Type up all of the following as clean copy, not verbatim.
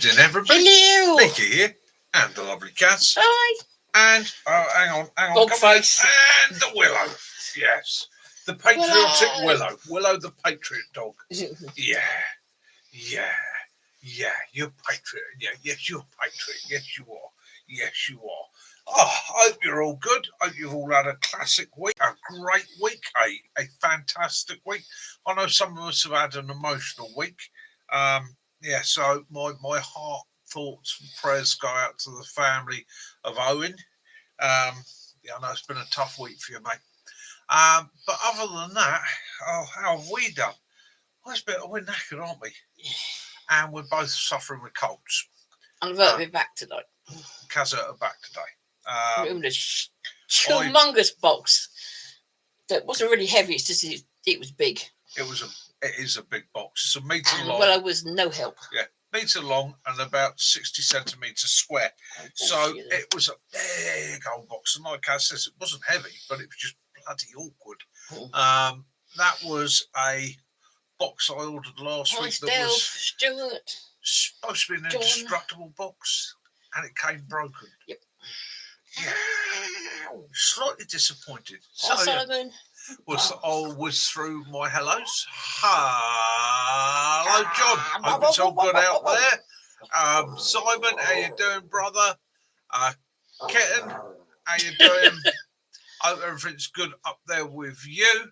Everybody, Hello. Nikki here, and the lovely Cass, Hi. and hang on, Dog come on, face. and the Willow. Yes, the patriotic Willow the patriot dog. Yeah, yeah, yeah. You're patriot. Yeah, yes, you're patriot. Yes, you are. Yes, you are. Oh, I hope you're all good. I hope you've all had a classic week, a great week, a fantastic week. I know some of us have had an emotional week. Yeah, so my heart, thoughts, and prayers go out to the family of Owen. Yeah, I know it's been a tough week for you, mate. But other than that, oh, how have we done? Well, we're knackered, aren't we? And we're both suffering with colds. I'm about to be back tonight. Kazza are back today. In a humongous box that wasn't really heavy. It's just it was big. It is a big box. It's a metre long. Well, I was no help. Yeah, metre long and about 60 centimetres square. So it was a big old box. And like Kaz says, it wasn't heavy, but it was just bloody awkward. That was a box I ordered last week that was Stuart. supposed to be an indestructible box, and it came broken. Yep. Yeah. Slightly disappointed. So Simon. Was through my hellos. Hello, John. Hope it's all good out there. Simon, how you doing, brother? Kitten, how you doing? Hope everything's good up there with you.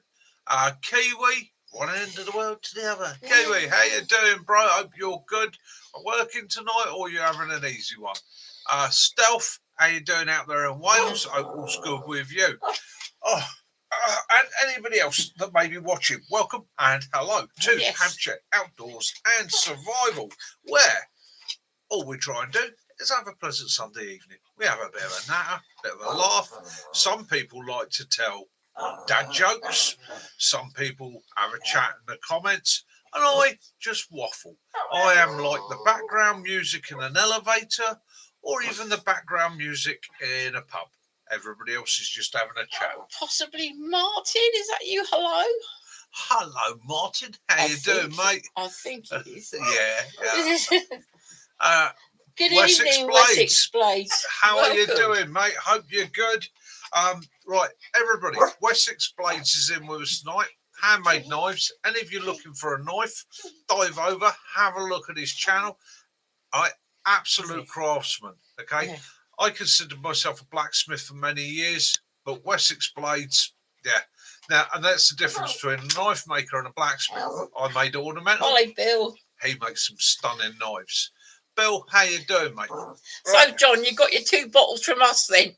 Kiwi, one end of the world to the other. Kiwi, how you doing, bro? Hope you're good. Working tonight, or you having an easy one? Stealth, how you doing out there in Wales? Hope all's good with you. Oh. And anybody else that may be watching, welcome and hello to Hampshire Outdoors and Survival, where all we try and do is have a pleasant Sunday evening. We have a bit of a natter, a bit of a laugh. Some people like to tell dad jokes. Some people have a chat in the comments. And I just waffle. I am like the background music in an elevator or even the background music in a pub. Everybody else is just having a chat. Possibly Martin, is that you? Hello? Hello, Martin. How you doing, mate? I think it is. Yeah. Good evening, Wessex Blades. How are you doing, mate? Hope you're good. Right, everybody, Wessex Blades is in with us tonight. Handmade knives. Any of you looking for a knife, dive over, have a look at his channel. Absolute craftsman, okay? Yeah. I considered myself a blacksmith for many years, but Wessex Blades, yeah. Now, and that's the difference between a knife maker and a blacksmith. I made ornamental. Hi, Bill. He makes some stunning knives. Bill, how you doing, mate? So, John, you got your 2 bottles from us then,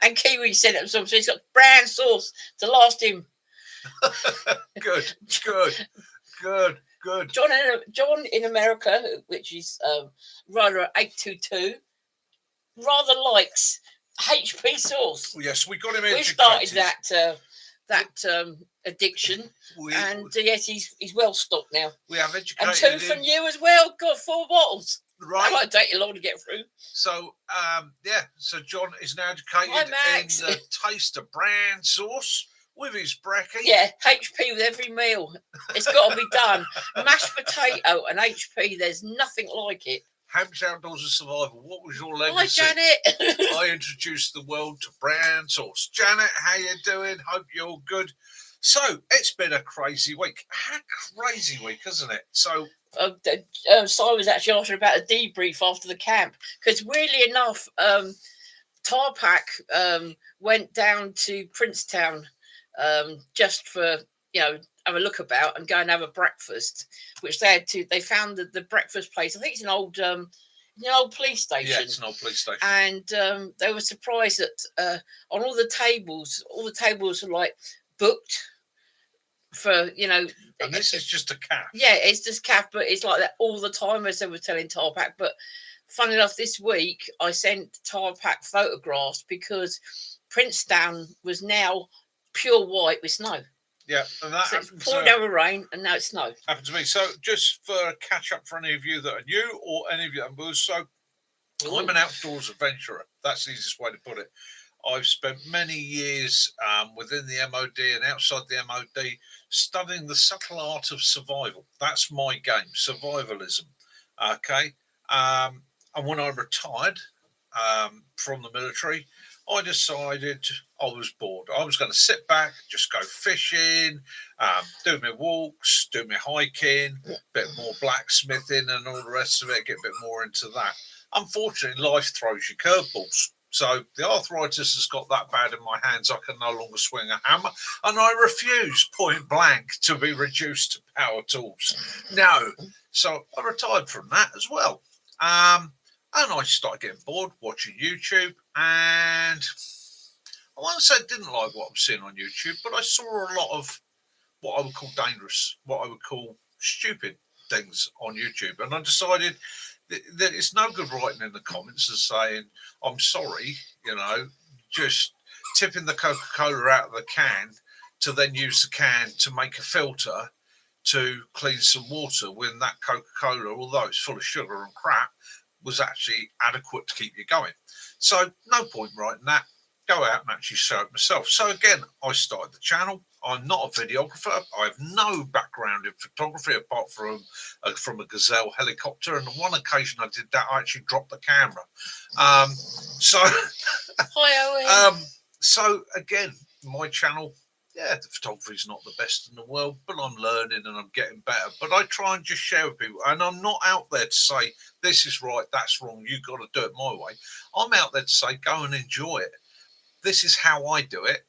and Kiwi sent him some, so he's got brown sauce to last him. Good. John in America, which is Runner 822. Rather likes HP sauce. Well, yes, we got him educated. We started that addiction, and yes, he's well stocked now. We have educated and 2 from you as well. Got 4 bottles. Right, that might take you long to get through. So, so John is now educated in the taste of brown sauce with his brekkie. Yeah, HP with every meal. It's got to be done. Mashed potato and HP. There's nothing like it. Hampshire Outdoors and Survival, what was your legacy? Hi, Janet. I introduced the world to brown sauce. Janet, how you doing? Hope you're good. So, it's been a crazy week. A crazy week, isn't it? So, Simon's actually asking about a debrief after the camp. Because weirdly enough, Tarpac went down to Princetown just for, have a look about and go and have a breakfast, which they found the breakfast place. I think it's an old police station. Yeah, it's an old police station. And they were surprised that on all the tables were like booked for, And this is just a calf. Yeah, it's just calf, but it's like that all the time, as they were telling Tarpac. But funny enough, this week I sent Tarpac photographs because Princetown was now pure white with snow. Yeah, and that it's poured down with rain, and now it's snow. Happened to me. So, just for a catch up for any of you that are new, or any of you that are so, I'm an outdoors adventurer. That's the easiest way to put it. I've spent many years within the MOD and outside the MOD studying the subtle art of survival. That's my game, survivalism. Okay, And when I retired from the military, I decided I was bored. I was going to sit back, just go fishing, do my walks, do my hiking, bit more blacksmithing and all the rest of it, get a bit more into that. Unfortunately, life throws you curveballs. So the arthritis has got that bad in my hands, I can no longer swing a hammer, and I refuse point blank to be reduced to power tools. No. So I retired from that as well. And I started getting bored watching YouTube, and I won't say I didn't like what I was seeing on YouTube, but I saw a lot of what I would call dangerous, what I would call stupid things on YouTube. And I decided that it's no good writing in the comments and saying, I'm sorry, just tipping the Coca-Cola out of the can to then use the can to make a filter to clean some water when that Coca-Cola, although it's full of sugar and crap, was actually adequate to keep you going. So no point writing that. Go out and actually show it myself. So again, I started the channel. I'm not a videographer. I have no background in photography apart from a Gazelle helicopter. And on one occasion I did that, I actually dropped the camera. So again, my channel, yeah, the photography is not the best in the world, but I'm learning and I'm getting better. But I try and just share with people. And I'm not out there to say, this is right, that's wrong, you've got to do it my way. I'm out there to say, go and enjoy it. This is how I do it.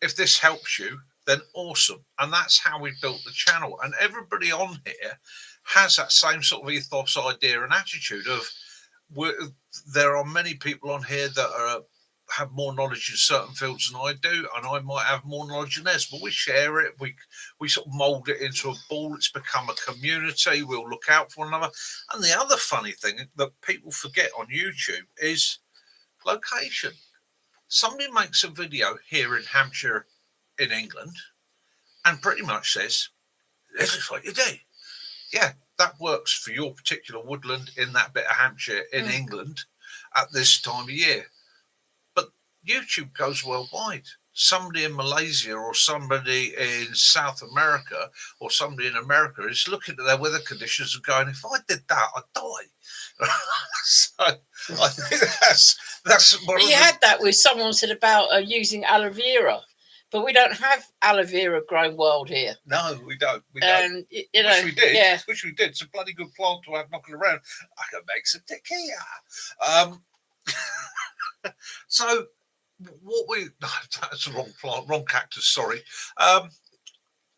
If this helps you, then awesome. And that's how we built the channel. And everybody on here has that same sort of ethos, idea, and attitude of, there are many people on here that have more knowledge in certain fields than I do, and I might have more knowledge in theirs, but we share it. We sort of mold it into a ball. It's become a community. We'll look out for one another. And the other funny thing that people forget on YouTube is location. Somebody makes a video here in Hampshire, in England, and pretty much says, this is what you do. Yeah, that works for your particular woodland in that bit of Hampshire in England at this time of year. But YouTube goes worldwide. Somebody in Malaysia or somebody in South America or somebody in America is looking at their weather conditions and going, if I did that, I'd die. So I think that's one you had that with someone said about using aloe vera. But we don't have aloe vera growing wild here. No, we don't. We don't. Wish we did. Yeah. Wish we did. It's a bloody good plant to have knocking around. I can make some tequila. So that's the wrong plant, wrong cactus, sorry.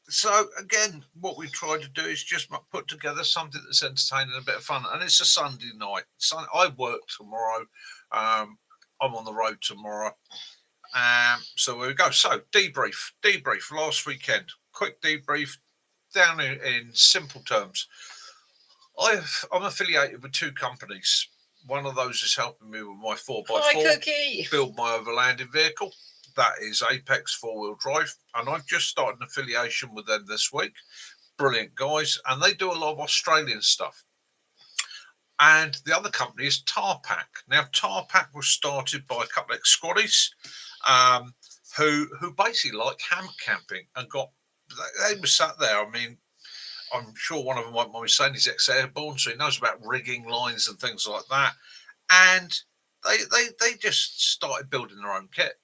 So again, what we try to do is just put together something that's entertaining and a bit of fun. And it's a Sunday night. I work tomorrow. I'm on the road tomorrow. So there we go. So debrief last weekend. Quick debrief down in simple terms. I'm affiliated with two companies. One of those is helping me with my 4x4 build my overlanding vehicle. That is Apex 4-wheel drive, and I've just started an affiliation with them this week. Brilliant guys, and they do a lot of Australian stuff. And the other company is Tarpack. Now, Tarpack was started by a couple of ex-squaddies who basically like hammock camping and they were sat there. I mean, I'm sure one of them won't mind me saying he's ex-airborne, so he knows about rigging lines and things like that. And they just started building their own kit,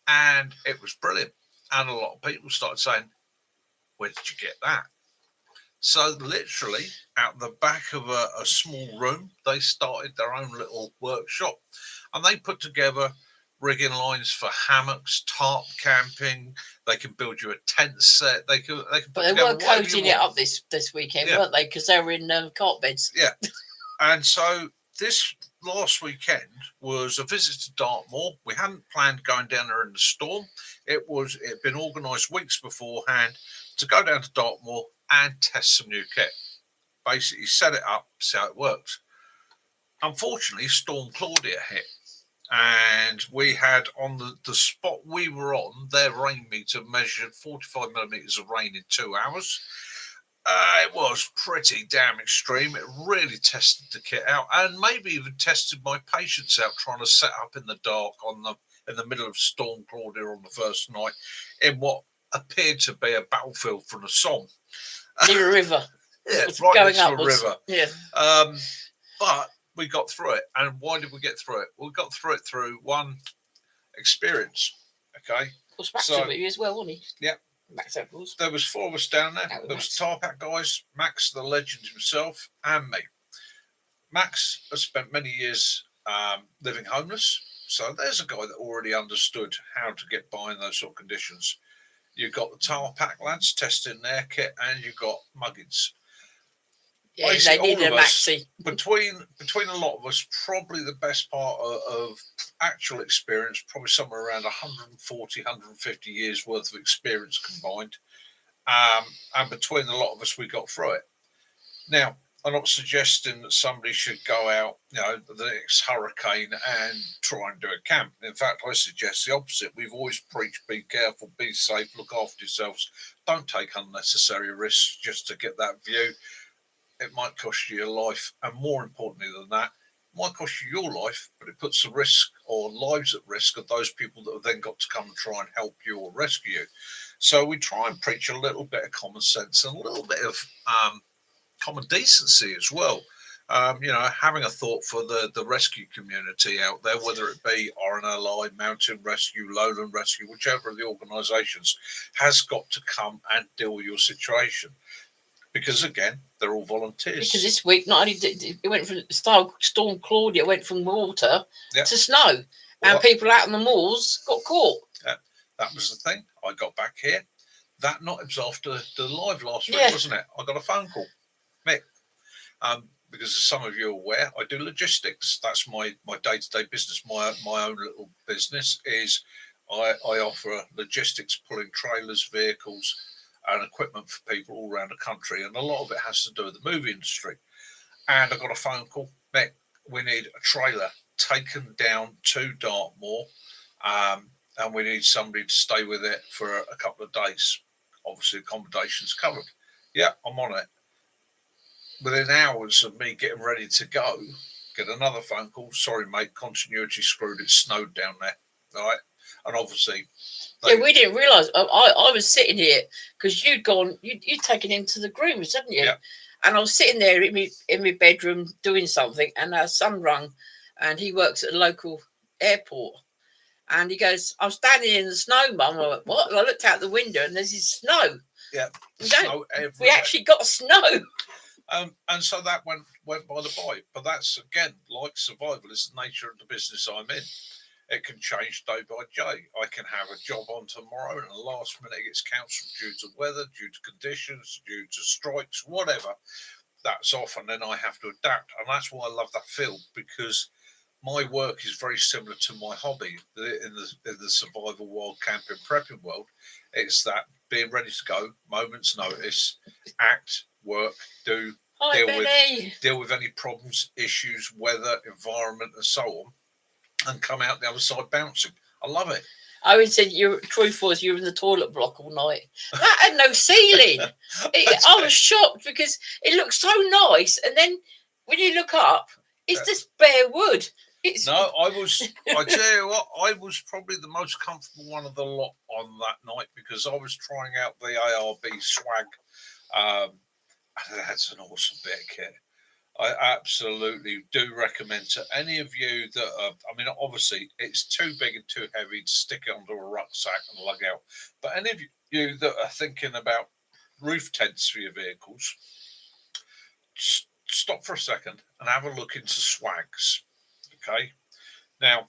and it was brilliant. And a lot of people started saying, "Where did you get that?" So literally, out the back of a small room, they started their own little workshop, and they put together rigging lines for hammocks, tarp camping. They can build you a tent set. They can. But they were coating it up this weekend, weren't they? Because they were in cart beds. Yeah. And so this last weekend was a visit to Dartmoor. We hadn't planned going down there in the storm. It had been organised weeks beforehand to go down to Dartmoor and test some new kit. Basically, set it up, see how it works. Unfortunately, Storm Claudia hit. And we had on the spot we were on, their rain meter measured 45 millimetres of rain in 2 hours. It was pretty damn extreme. It really tested the kit out, and maybe even tested my patience out trying to set up in the dark in the middle of Storm Claudia on the first night in what appeared to be a battlefield from a song. Near a river. Yeah, right going next to a upwards. river. Yeah. But we got through it. And why did we get through it? We got through it through one experience. Okay. Of course, Max So- was with you as well, wasn't he? Yeah. Max Eccles. There was 4 of us down there. That was There was Max. Tarpac guys, Max the legend himself, and me. Max has spent many years living homeless. So there's a guy that already understood how to get by in those sort of conditions. You've got the Tarpac lads testing their kit, and you've got Muggins. Yeah, Basically, they needed all a of us, maxi. between a lot of us, probably the best part of actual experience, probably somewhere around 140, 150 years worth of experience combined. And between a lot of us, we got through it. Now, I'm not suggesting that somebody should go out, the next hurricane and try and do a camp. In fact, I suggest the opposite. We've always preached, be careful, be safe, look after yourselves. Don't take unnecessary risks just to get that view. It might cost you your life. And more importantly than that, it might cost you your life, but it puts the risk or lives at risk of those people that have then got to come and try and help you or rescue you. So we try and preach a little bit of common sense and a little bit of common decency as well. Having a thought for the rescue community out there, whether it be RNLI, Mountain Rescue, Lowland Rescue, whichever of the organisations, has got to come and deal with your situation. Because again, they're all volunteers. Because this week, not only did it went from Storm Claudia, went from water to snow, and people out on the moors got caught. That was the thing. I got back here. That night was after the live last week, wasn't it? I got a phone call, Mick. Because as some of you are aware, I do logistics. That's my day-to-day business. My own little business is I offer logistics, pulling trailers, vehicles, and equipment for people all around the country, and a lot of it has to do with the movie industry. And I got a phone call, Mick, we need a trailer taken down to Dartmoor, and we need somebody to stay with it for a couple of days. Obviously, accommodations covered. Yeah, I'm on it. Within hours of me getting ready to go, get another phone call. Sorry, mate, continuity screwed. It snowed down there. All right. And obviously, we didn't realise. I was sitting here because you'd taken him to the groomers, hadn't you? Yeah. And I was sitting there in my bedroom doing something, and our son rung, and he works at a local airport. And he goes, I'm standing in the snow, Mum. I went, what? And I looked out the window, and there's this snow. Yeah. Snow everywhere. We actually got snow. And so that went by the by. But that's, again, like survival, it's the nature of the business I'm in. It can change day by day. I can have a job on tomorrow, and at the last minute it gets cancelled due to weather, due to conditions, due to strikes, whatever. That's off, and then I have to adapt. And that's why I love that field, because my work is very similar to my hobby in the survival wild camping prepping world. It's that being ready to go, moment's notice, act, work, do, deal with any problems, issues, weather, environment, and so on, and come out the other side bouncing. I love it. Owen said your truth was you were in the toilet block all night. That had no ceiling. I was shocked because it looked so nice, and then when you look up, it's just bare wood. I tell you what, I was probably the most comfortable one of the lot on that night, because I was trying out the ARB swag. That's an awesome bit of kit. I absolutely do recommend to any of you that are, obviously it's too big and too heavy to stick it under a rucksack and lug out. But any of you that are thinking about roof tents for your vehicles, stop for a second and have a look into swags. Okay. Now,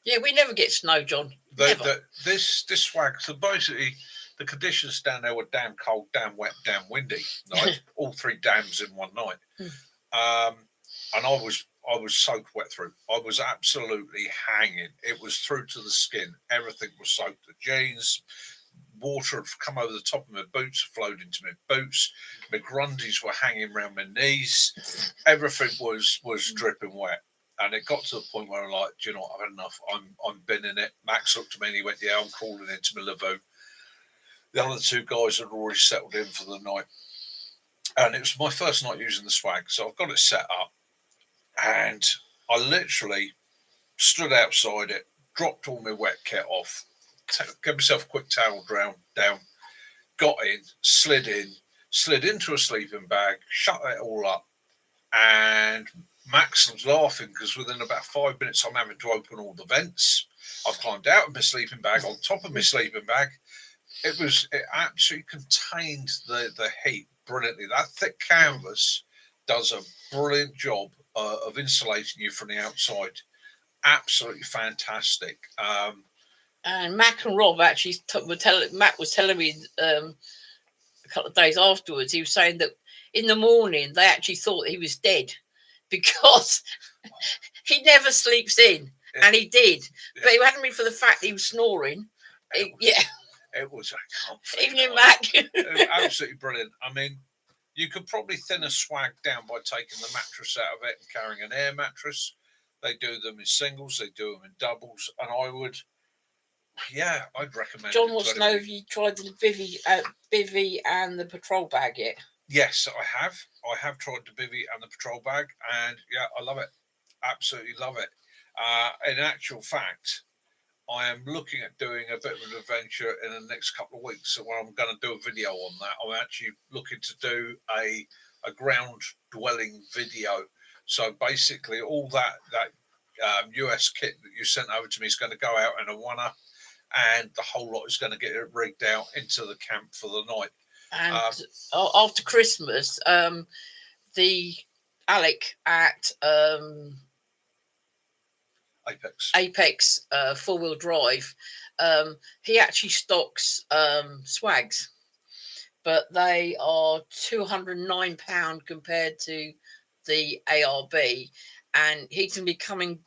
yeah, we never get snow, John. This swag. So basically, the conditions down there were damn cold, damn wet, damn windy. Right? All 3 dams in one night. And I was soaked wet through. I was absolutely hanging. It was through to the skin. Everything was soaked. The jeans, water had come over the top of my boots, flowed into my boots. My grundies were hanging around my knees. Everything was dripping wet. And it got to the point where I'm like, do you know what? I've had enough. I'm binning it. Max looked at me and he went, yeah, I'm crawling into my lavoo. The other 2 guys had already settled in for the night. And it was my first night using the swag. So I've got it set up. And I literally stood outside it, dropped all my wet kit off, gave myself a quick towel down, got in, slid into a sleeping bag, shut it all up, and Max was laughing because within about 5 minutes, I'm having to open all the vents. I've climbed out of my sleeping bag on top of my sleeping bag. It absolutely contained the heat brilliantly. That thick canvas does a brilliant job of insulating you from the outside. Absolutely fantastic. And Mac and Rob actually Matt was telling me a couple of days afterwards. He was saying that in the morning they actually thought he was dead because he never sleeps in, and he did. But it hadn't been for the fact he was snoring. It was a comfort. Evening, Mac. Absolutely brilliant. I mean, you could probably thin a swag down by taking the mattress out of it and carrying an air mattress. They do them in singles, they do them in doubles, and I'd recommend. John wants to know if you tried the bivvy and the patrol bag yet. Yes, I have. I have tried the bivvy and the patrol bag, and yeah, I love it. Absolutely love it. In actual fact, I am looking at doing a bit of an adventure in the next couple of weeks. So I'm going to do a video on that. I'm actually looking to do a ground dwelling video. So basically, all that US kit that you sent over to me is going to go out in a one-up, and the whole lot is going to get rigged out into the camp for the night. And after Christmas, the Alec at Apex 4-wheel drive, he actually stocks swags, but they are £209 compared to the ARB, and he's going to be coming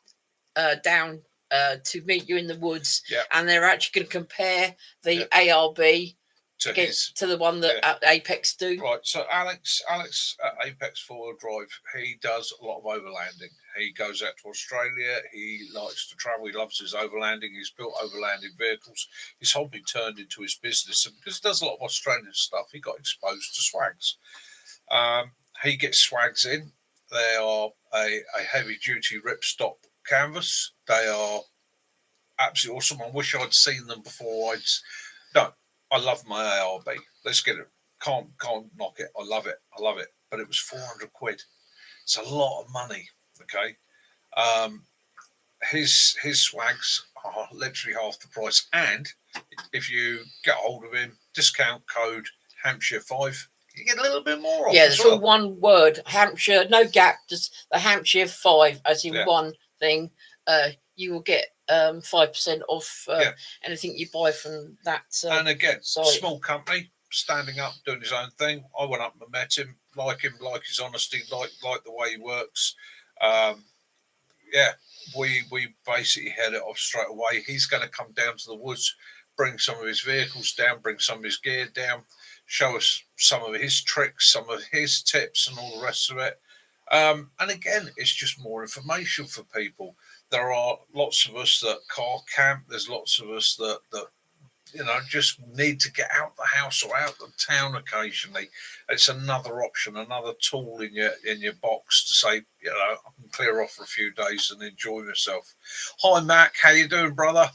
down to meet you in the woods, and they're actually going to compare the ARB to the one that Apex do. Right, so Alex at Apex 4-wheel drive, he does a lot of overlanding. He goes out to Australia. He likes to travel. He loves his overlanding. He's built overlanding vehicles. His hobby turned into his business, and because he does a lot of Australian stuff, he got exposed to swags. He gets swags in. They are a heavy-duty ripstop canvas. They are absolutely awesome. I wish I'd seen them before. I love my ARB. Let's get it. Can't knock it. I love it. But it was 400 quid. It's a lot of money. Okay. His swags are literally half the price. And if you get hold of him, discount code Hampshire 5, you get a little bit more off. Yeah, it's all one word. Hampshire, no gap, just the Hampshire 5 as in one thing. You will get 5% off anything you buy from that. And again, small company, standing up, doing his own thing. I went up and met him, like his honesty, like the way he works. We basically head it off straight away. He's going to come down to the woods, bring some of his vehicles down, bring some of his gear down, show us some of his tricks, some of his tips, and all the rest of it. And again, it's just more information for people. There are lots of us that car camp. There's lots of us that just need to get out the house or out the town occasionally. It's another option, another tool in your box to say, I can clear off for a few days and enjoy myself. Hi, Mac. How you doing, brother?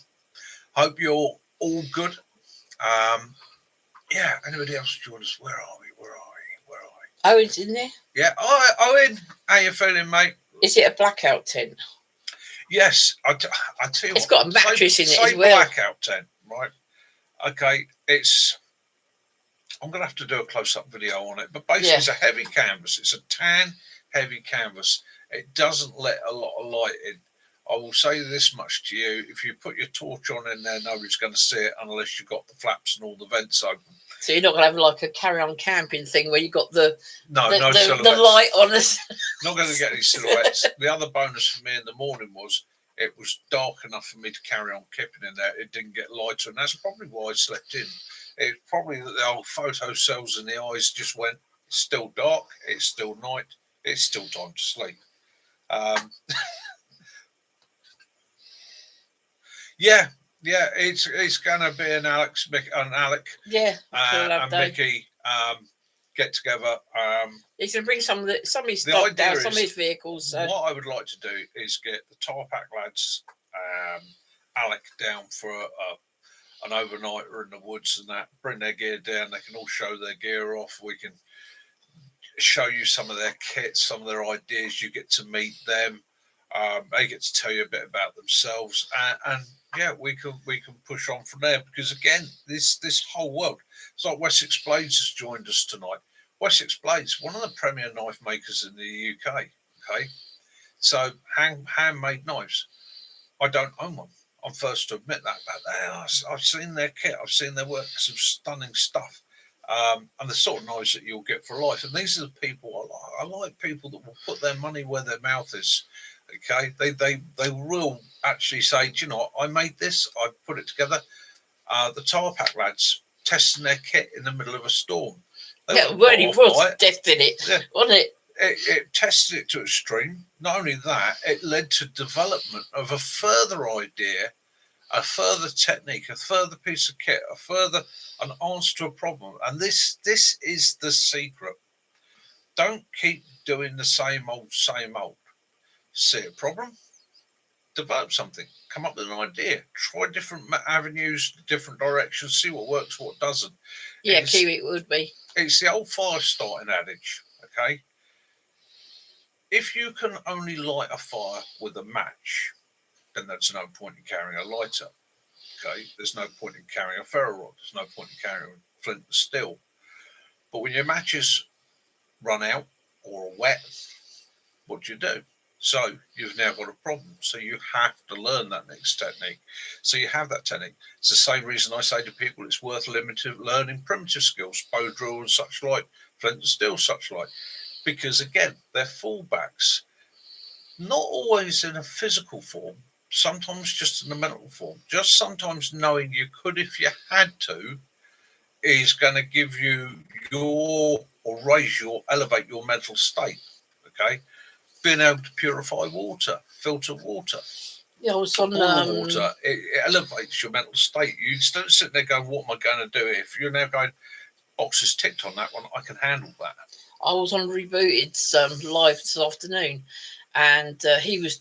Hope you're all good. Anybody else join us? Where are we? Owen's in there? Yeah. Owen, how you feeling, mate? Is it a blackout tent? Yes. I tell you it's got a mattress in it as well. Blackout tent, right? Okay. I'm going to have to do a close-up video on it. But basically, it's a heavy canvas. It's a tan, heavy canvas. It doesn't let a lot of light in. I will say this much to you. If you put your torch on in there, nobody's going to see it unless you've got the flaps and all the vents open. So you're not going to have like a carry-on camping thing where you've got the silhouettes. The light on us. Not going to get any silhouettes. The other bonus for me in the morning was it was dark enough for me to carry on keeping in there. It didn't get lighter, and that's probably why I slept in. It's probably that the old photo cells in the eyes just went, it's still dark, it's still night, it's still time to sleep. It's going to be an Alec and Mickey get together. He's going to bring some of his stuff down, some of his vehicles. What I would like to do is get the Tarpac lads, Alec down for an overnighter in the woods and that. Bring their gear down. They can all show their gear off. We can show you some of their kits, some of their ideas. You get to meet them. They get to tell you a bit about themselves, and yeah, we can push on from there, because again, this whole world. It's like Wessex Blades has joined us tonight. Wessex Blades, one of the premier knife makers in the UK. Okay, so handmade knives. I don't own one. I'm first to admit that, but I've seen their kit, I've seen their work, some stunning stuff, and the sort of knives that you'll get for life. And these are the people I like. I like people that will put their money where their mouth is. Okay, they will actually say, do you know what? I made this, I put it together. The Tarpack lads testing their kit in the middle of a storm. They Yeah, weren't really put off by was it. testing it, Yeah. wasn't it? It tested it to extreme. Not only that, it led to development of a further idea, a further technique, a further piece of kit, an answer to a problem. And this is the secret. Don't keep doing the same old, same old. See a problem, develop something, come up with an idea, try different avenues, different directions, see what works, what doesn't. Yeah, Kiwi it would be. It's the old fire starting adage. Okay, if you can only light a fire with a match, then there's no point in carrying a lighter. Okay, there's no point in carrying a ferro rod. There's no point in carrying flint and steel. But when your matches run out or are wet, what do? So you've now got a problem. So you have to learn that next technique. So you have that technique. It's the same reason I say to people it's worth learning primitive skills, bow drill and such like, flint and steel such like, because again they're fallbacks. Not always in a physical form, sometimes just in a mental form. Just sometimes knowing you could if you had to is going to give you elevate your mental state. Okay, being able to purify water, filter water, Yeah, I was on boil water, it elevates your mental state. You just don't sit there going, "What am I going to do?" If you're now going, "Boxes ticked on that one, I can handle that." I was on Rebooted's live this afternoon, and he was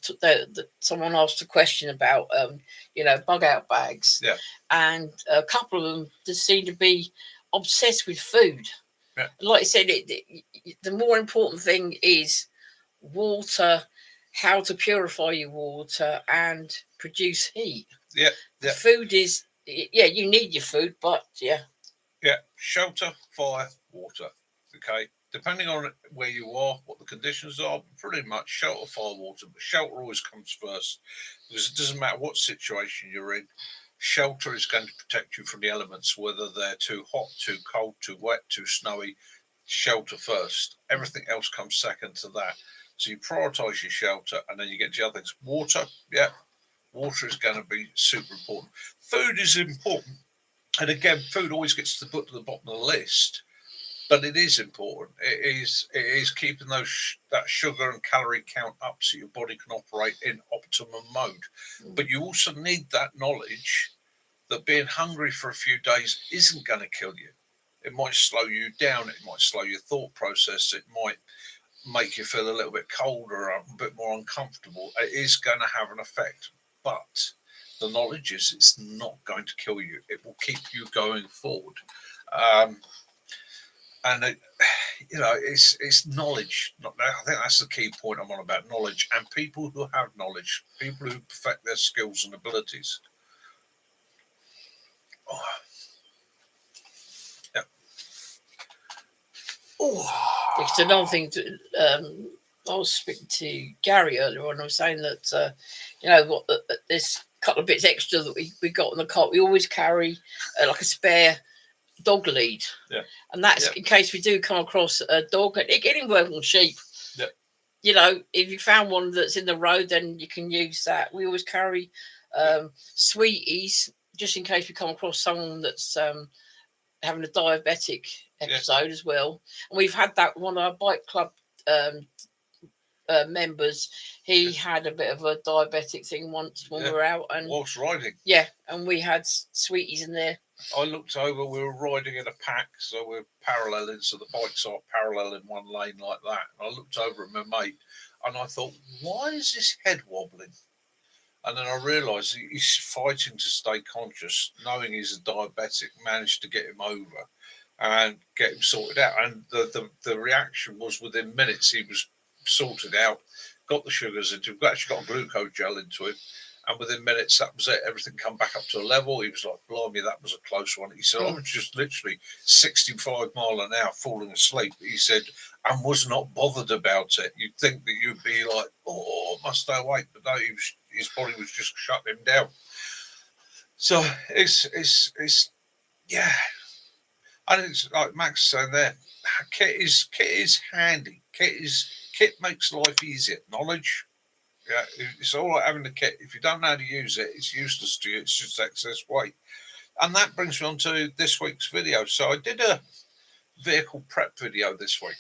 someone asked a question about bug out bags. Yeah. And a couple of them just seem to be obsessed with food. Yeah. Like I said, the more important thing is water, how to purify your water and produce heat. Yeah. The food is, you need your food, but yeah, shelter, fire, water. Okay, depending on where you are, what the conditions are, pretty much shelter, fire, water. But shelter always comes first, because it doesn't matter what situation you're in. Shelter is going to protect you from the elements, whether they're too hot, too cold, too wet, too snowy. Shelter first. Everything else comes second to that. So you prioritise your shelter, and then you get the other things. Water, water is going to be super important. Food is important, and again, food always gets to put to the bottom of the list, but it is important. It is keeping that sugar and calorie count up so your body can operate in optimum mode. But you also need that knowledge that being hungry for a few days isn't going to kill you. It might slow you down. It might slow your thought process. It might make you feel a little bit colder, a bit more uncomfortable. It is going to have an effect, but the knowledge is it's not going to kill you. It will keep you going forward. And it's knowledge. I think that's the key point I'm on about, knowledge, and people who have knowledge, people who perfect their skills and abilities. Oh. Yeah. Oh. It's another thing. I was speaking to Gary earlier on. I was saying that this couple of bits extra that we got in the cart. We always carry like a spare dog lead, and that's in case we do come across a dog. It can work on sheep. If you found one that's in the road, then you can use that. We always carry sweeties just in case we come across someone that's having a diabetic episode as well. And we've had that one of our bike club members. He had a bit of a diabetic thing once when we were out and whilst riding. And we had sweeties in there. I looked over, we were riding in a pack, so we're paralleling, so the bikes are parallel in one lane like that. And I looked over at my mate and I thought, why is his head wobbling? And then I realised he's fighting to stay conscious, knowing he's a diabetic, managed to get him over. and get him sorted out. And the reaction was within minutes he was sorted out, got the sugars into him, actually got a glucose gel into him. And within minutes, that was it. Everything come back up to a level. He was like, blimey, that was a close one. He said, I was just literally 65 mile an hour falling asleep. He said, and was not bothered about it. You'd think that you'd be like, oh, I must stay awake. But no, his body was just shutting him down. So it's yeah. And it's like Max saying there, kit is handy. Kit makes life easier. Knowledge, yeah, it's all right having the kit. If you don't know how to use it, it's useless to you. It's just excess weight. And that brings me on to this week's video. So I did a vehicle prep video this week,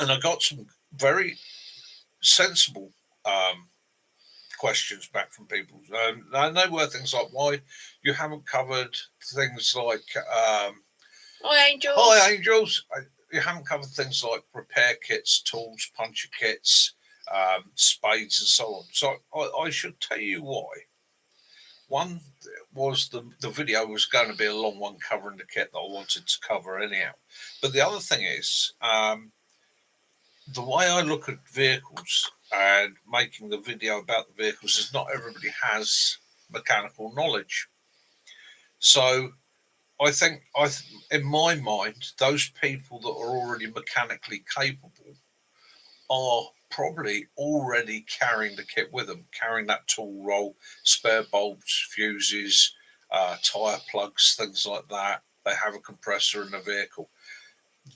and I got some very sensible questions back from people. And they were things like why you haven't covered things like Hi, Angels. Hi, Angels. You haven't covered things like repair kits, tools, puncture kits, spades, and so on. So I should tell you why. One was the video was going to be a long one covering the kit that I wanted to cover anyhow. But the other thing is, the way I look at vehicles and making the video about the vehicles is not everybody has mechanical knowledge. So I think in my mind, those people that are already mechanically capable are probably already carrying the kit with them, carrying that tool roll, spare bulbs, fuses, tyre plugs, things like that. They have a compressor in the vehicle.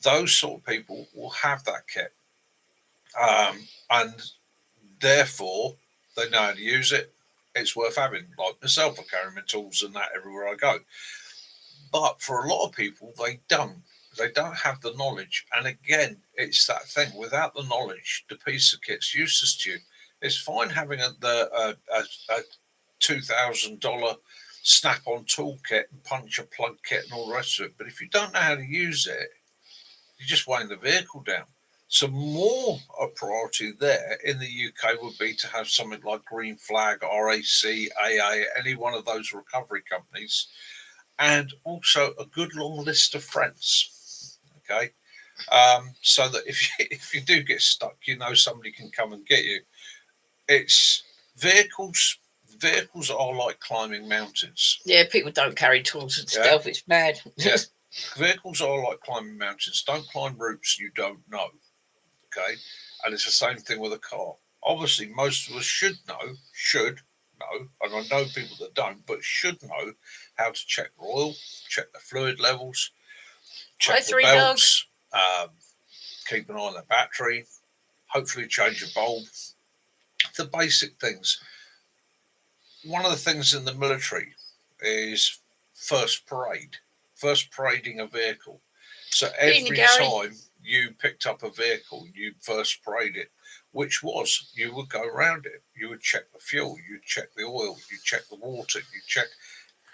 Those sort of people will have that kit. And therefore, they know how to use it. It's worth having. Like myself, I carry my tools and that everywhere I go. But for a lot of people, they don't. They don't have the knowledge. And again, it's that thing. Without the knowledge, the piece of kit's useless to you. It's fine having a $2,000 snap-on toolkit and puncture plug kit and all the rest of it. But if you don't know how to use it, you're just weighing the vehicle down. So more a priority there in the UK would be to have something like Green Flag, RAC, AA, any one of those recovery companies, and also a good long list of friends. Okay, so that if you do get stuck, you know somebody can come and get you. It's vehicles. Vehicles are like climbing mountains. Yeah, people don't carry tools and stuff. It's bad. Yeah. Vehicles are like climbing mountains. Don't climb routes you don't know. Okay, and it's the same thing with a car. Obviously, most of us should know, and I know people that don't, but should know how to check the oil, check the fluid levels, check the belts, keep an eye on the battery, hopefully change a bulb. The basic things. One of the things in the military is first parading a vehicle. So every time you picked up a vehicle, you first parade it, which was you would go around it. You would check the fuel, you'd check the oil, you'd check the water, you'd check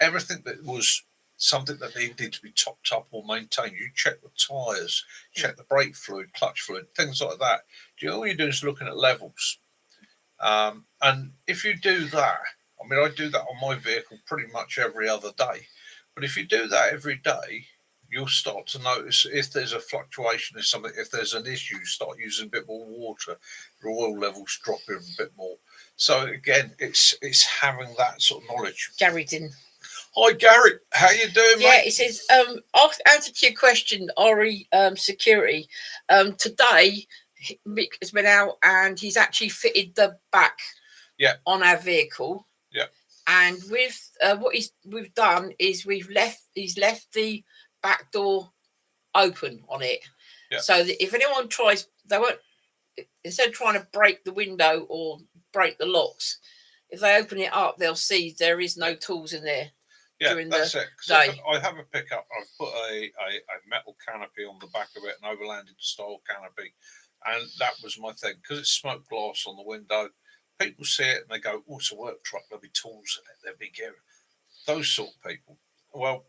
everything that was something that needed to be topped up or maintained. You check the tyres, check the brake fluid, clutch fluid, things like that. All you do is looking at levels. And if you do that, I mean, I do that on my vehicle pretty much every other day. But if you do that every day, you'll start to notice if there's a fluctuation in something, if there's an issue, start using a bit more water, your oil levels dropping a bit more. So again, it's having that sort of knowledge. Gary's in. Hi Gary, how you doing, mate? Yeah, it says, answer to your question, Ori Security. Today Mick has been out and he's actually fitted the back on our vehicle. Yeah. And with what we've done is he's left the back door open on it. Yeah. So that if anyone tries, they won't, instead of trying to break the window or break the locks, if they open it up, they'll see there is no tools in there. Yeah, that's it. I have a pickup. I've put a metal canopy on the back of it, an overlanded style canopy. And that was my thing, because it's smoked glass on the window. People see it and they go, oh, it's a work truck. There'll be tools in it. There'll be gear. Those sort of people. Well,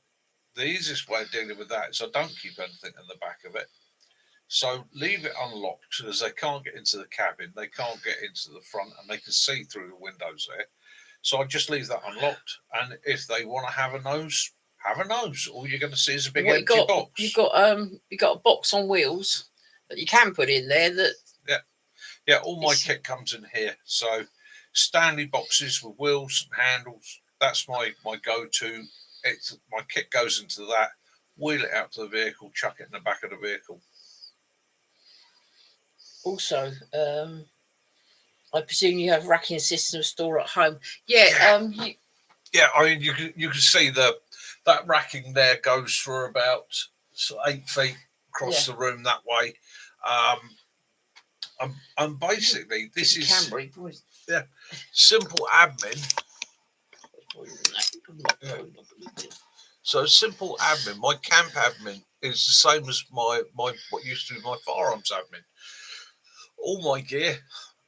the easiest way of dealing with that is I don't keep anything in the back of it. So leave it unlocked, because they can't get into the cabin. They can't get into the front, and they can see through the windows there. So I just leave that unlocked. And if they want to have a nose, have a nose. All you're going to see is a big What empty box. You got a box on wheels that you can put in there. That yeah. All my kit comes in here. So Stanley boxes with wheels and handles. That's my go-to. My kit goes into that. Wheel it out to the vehicle. Chuck it in the back of the vehicle. Also, I presume you have racking system store at home. Yeah. Yeah. I mean, you can see that racking there goes for about 8 feet across the room that way. And basically, this is simple admin. Yeah. So simple admin. My camp admin is the same as my what used to be my firearms admin. All my gear,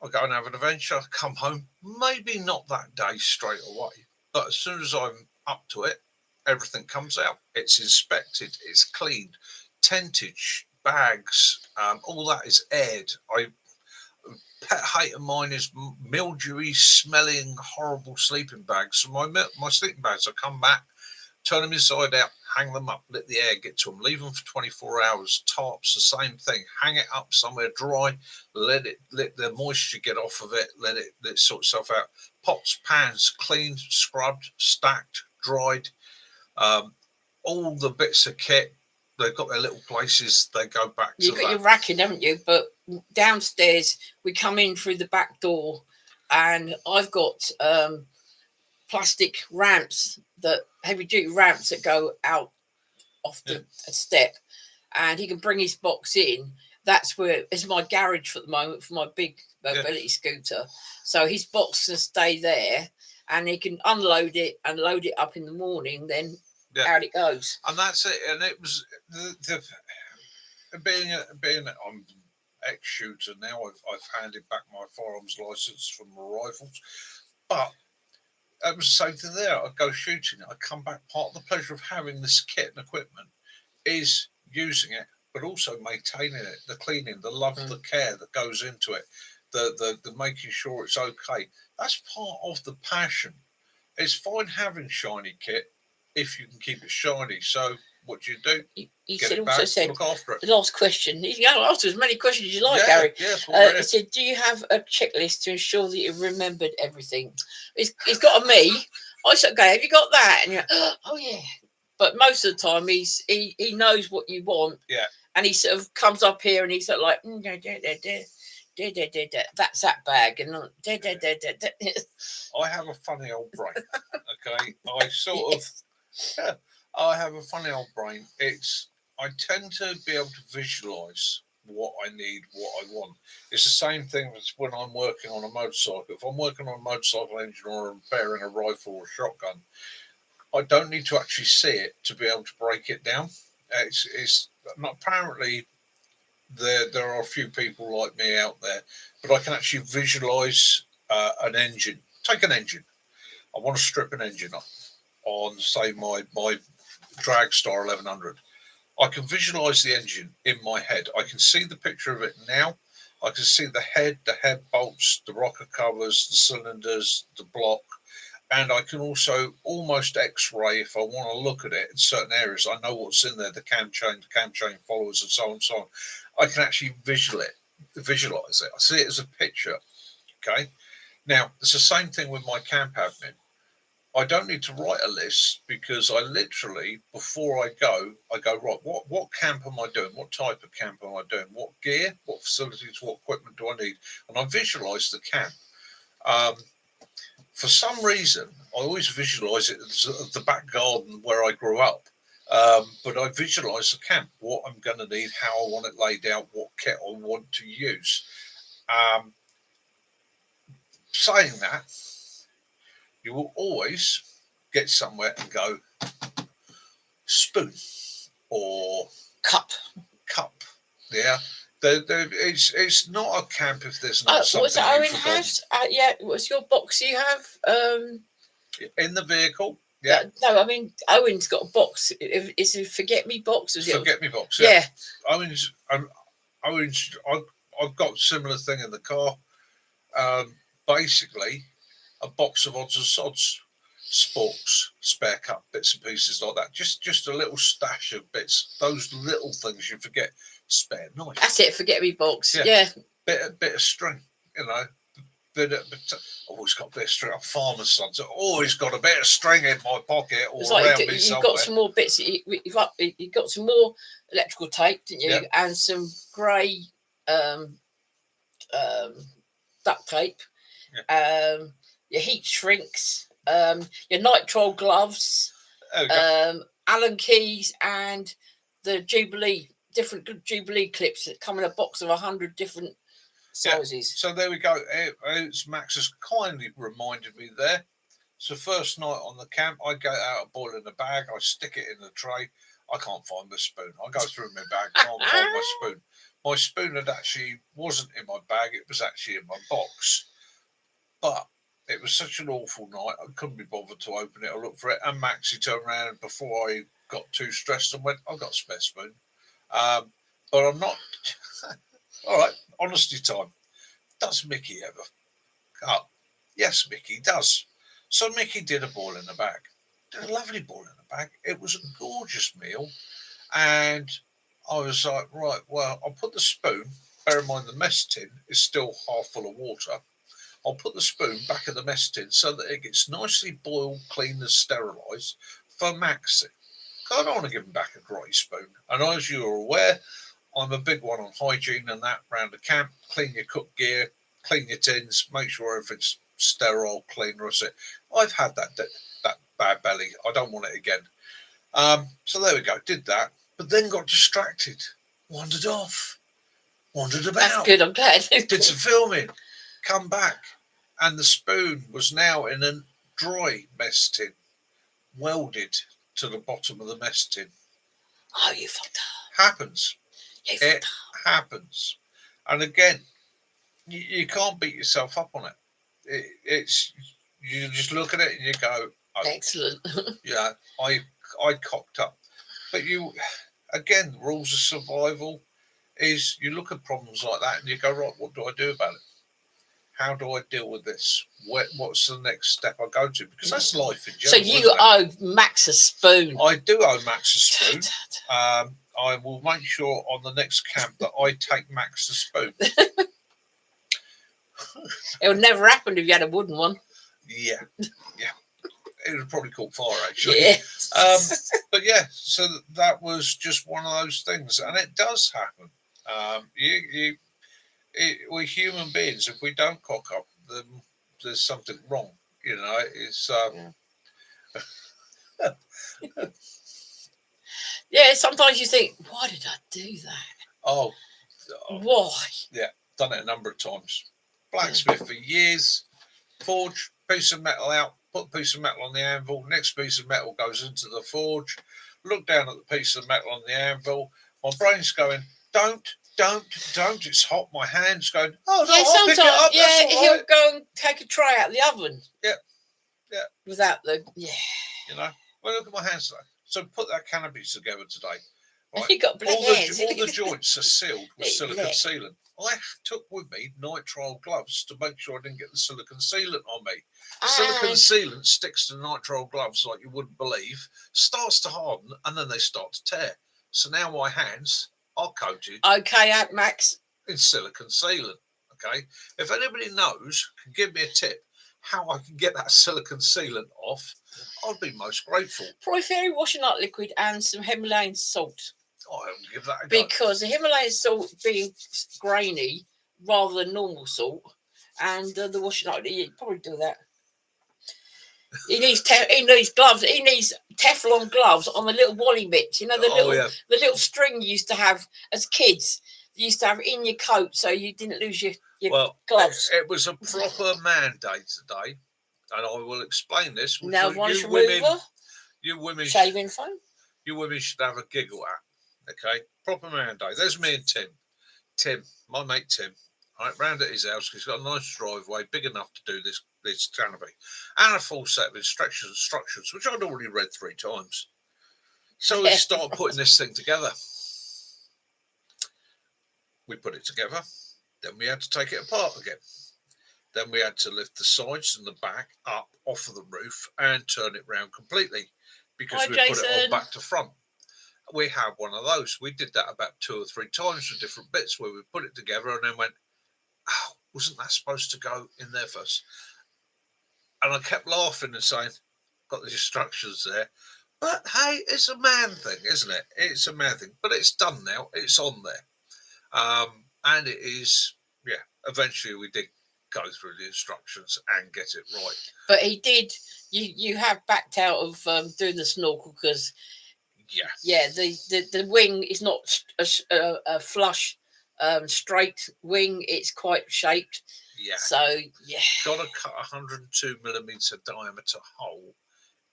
I go and have an adventure, come home, maybe not that day straight away, but as soon as I'm up to it, everything comes out. It's inspected, it's cleaned, tentage, bags, all that is aired. Pet hate of mine is mildewy, smelling, horrible sleeping bags. So my sleeping bags, I come back, turn them inside out, hang them up, let the air get to them, leave them for 24 hours. Tarps, the same thing. Hang it up somewhere dry, let the moisture get off of it, let it sort itself out. Pots, pans, cleaned, scrubbed, stacked, dried. All the bits of kit, they've got their little places. They go back to You've got your racking, haven't you? But downstairs, we come in through the back door, and I've got plastic ramps, heavy duty ramps that go out off the step, and he can bring his box in. That's where it's my garage for the moment for my big mobility scooter. So his box can stay there, and he can unload it and load it up in the morning. Then out it goes. And that's it. And it was being I'm ex-shooter now. I've handed back my firearms license from my rifles, but it was the same thing there. I'd go shooting it. I'd come back. Part of the pleasure of having this kit and equipment is using it, but also maintaining it, the cleaning, the love, the care that goes into it, the making sure it's okay. That's part of the passion. It's fine having shiny kit if you can keep it shiny. So what do? He said, look after it. The last question. You can ask as many questions as you like, Gary. Yes, he said, do you have a checklist to ensure that you've remembered everything? He's got a me. I said, okay, have you got that? And you're like, oh yeah. But most of the time, he knows what you want. Yeah. And he sort of comes up here and he's sort of like, that's that bag. And I have a funny old brain. Okay. I sort of, I have a funny old brain. I tend to be able to visualize what I need, what I want. It's the same thing as when I'm working on a motorcycle. If I'm working on a motorcycle engine or repairing a rifle or shotgun, I don't need to actually see it to be able to break it down. It's not, apparently there are a few people like me out there, but I can actually visualize an engine. Take an engine. I want to strip an engine up on, say, my Dragstar 1100. I can visualize the engine in my head. I can see the picture of it now. I can see the head bolts, the rocker covers, the cylinders, the block. And I can also almost X-ray, if I want to look at it in certain areas. I know what's in there, the cam chain followers, and so on and so on. I can actually visualize it. I see it as a picture. Okay. Now, it's the same thing with my camp admin. I don't need to write a list because I literally, before I go, right, what camp am I doing? What type of camp am I doing? What gear, what facilities, what equipment do I need? And I visualize the camp. For some reason, I always visualize it as the back garden where I grew up. But I visualize the camp, what I'm going to need, how I want it laid out, what kit I want to use. Saying that, you will always get somewhere and go spoon or cup. Yeah. It's not a camp if there's not something. What's Owen has? What's your box you have? In the vehicle. Yeah. No, I mean Owen's got a box. Is it forget me box? Forget me box. Yeah. Owen's. I've got a similar thing in the car. Basically, a box of odds and sods. sporks, spare cup, bits and pieces like that. Just a little stash of bits. Those little things you forget. Spare knife. That's it. Forget me box. Yeah. Yeah. Bit of string. You know. I've always got a bit of string. I'm farmer's son, so I've always got a bit of string in my pocket or It's around like me you've somewhere. got some more bits. You've got some more electrical tape, didn't you? Yep. And some grey duct tape. Yeah. Your heat shrinks. Your nitrile gloves. Allen keys and the Jubilee, different Jubilee clips that come in a box of 100 different sizes. Yeah. So there we go. Max has kindly reminded me there. So first night on the camp, I get out a boil in the bag. I stick it in the tray. I can't find my spoon. I go through my bag, can't find my spoon. My spoon wasn't in my bag. It was actually in my box. But it was such an awful night. I couldn't be bothered to open it or look for it. And Maxie turned around before I got too stressed and went, I've got a spare spoon. But I'm not. All right, honesty time. Does Mickey ever? Oh, yes, Mickey does. So Mickey did a boil in the bag. Did a lovely boil in the bag. It was a gorgeous meal. And I was like, right, well, I'll put the spoon. Bear in mind the mess tin is still half full of water. I'll put the spoon back in the mess tin so that it gets nicely boiled, cleaned and sterilised for Maxie. I don't want to give him back a dry spoon. And as you are aware, I'm a big one on hygiene and that around the camp. Clean your cook gear, clean your tins, make sure everything's sterile, clean. I've had that bad belly. I don't want it again. So there we go. Did that, but then got distracted, wandered off, wandered about. That's good. I'm glad. Did some filming, come back, and the spoon was now in a dry mess tin, welded to the bottom of the mess tin. Oh, you fucked up. Happens. It happens. And again, you can't beat yourself up on it. It's you just look at it and you go, oh, excellent. Yeah, I cocked up. But again, the rules of survival is you look at problems like that and you go, right, what do I do about it? How do I deal with this? What's the next step I go to? Because that's life in general. So you owe Max a spoon. I do owe Max a spoon. I will make sure on the next camp that I take Max the spoon. It would never happen if you had a wooden one. Yeah. It would probably caught fire, actually. Yeah. But yeah, so that was just one of those things. And it does happen. We're human beings. If we don't cock up, then there's something wrong. You know, it's... Yeah, sometimes you think, why did I do that? Oh. Why? Yeah, done it a number of times. Blacksmith for years. Forge, piece of metal out, put a piece of metal on the anvil. Next piece of metal goes into the forge. Look down at the piece of metal on the anvil. My brain's going, don't. It's hot. My hand's going, oh, no, yeah, I'll pick it up. Yeah, he'll right. Go and take a tray out of the oven. Yeah. Without the, You know, well, look at my hands today. So put that canopy together today. Right? You got black hands. All the joints are sealed with silicon sealant. I took with me nitrile gloves to make sure I didn't get the silicon sealant on me. Silicon sealant sticks to nitrile gloves like you wouldn't believe, starts to harden, and then they start to tear. So now my hands are coated. Okay, Max. In silicon sealant. Okay. If anybody knows, can give me a tip how I can get that silicon sealant off, I'd be most grateful. Probably fairy washing out liquid and some Himalayan salt. I'll give that a go. Because the Himalayan salt being grainy rather than normal salt, and the washing out, you probably do that. He needs gloves. He needs Teflon gloves on the little wally mitts. You know the little string you used to have as kids. You used to have in your coat so you didn't lose your gloves. It was a proper mandate today, and I will explain this. Now, you women, shaving foam. You women should have a giggle at. Okay, proper mandate. There's me and Tim. Tim, my mate Tim. Right, round at his house. He's got a nice driveway, big enough to do this canopy, and a full set of instructions, which I'd already read 3 times. So we started putting this thing together. We put it together. Then we had to take it apart again. Then we had to lift the sides and the back up off of the roof and turn it round completely because Hi, we put it on Jason. back to front. We had one of those. We did that about 2 or 3 times for different bits where we put it together and then went, oh, wasn't that supposed to go in there first? And I kept laughing and saying, got the instructions there. But hey, it's a man thing, isn't it? It's a man thing. But it's done now. It's on there. And it is, yeah, eventually we did go through the instructions and get it right. But he did. You have backed out of doing the snorkel because the wing is not a flush straight wing. It's quite shaped. Yeah. So yeah, got to cut 102mm diameter hole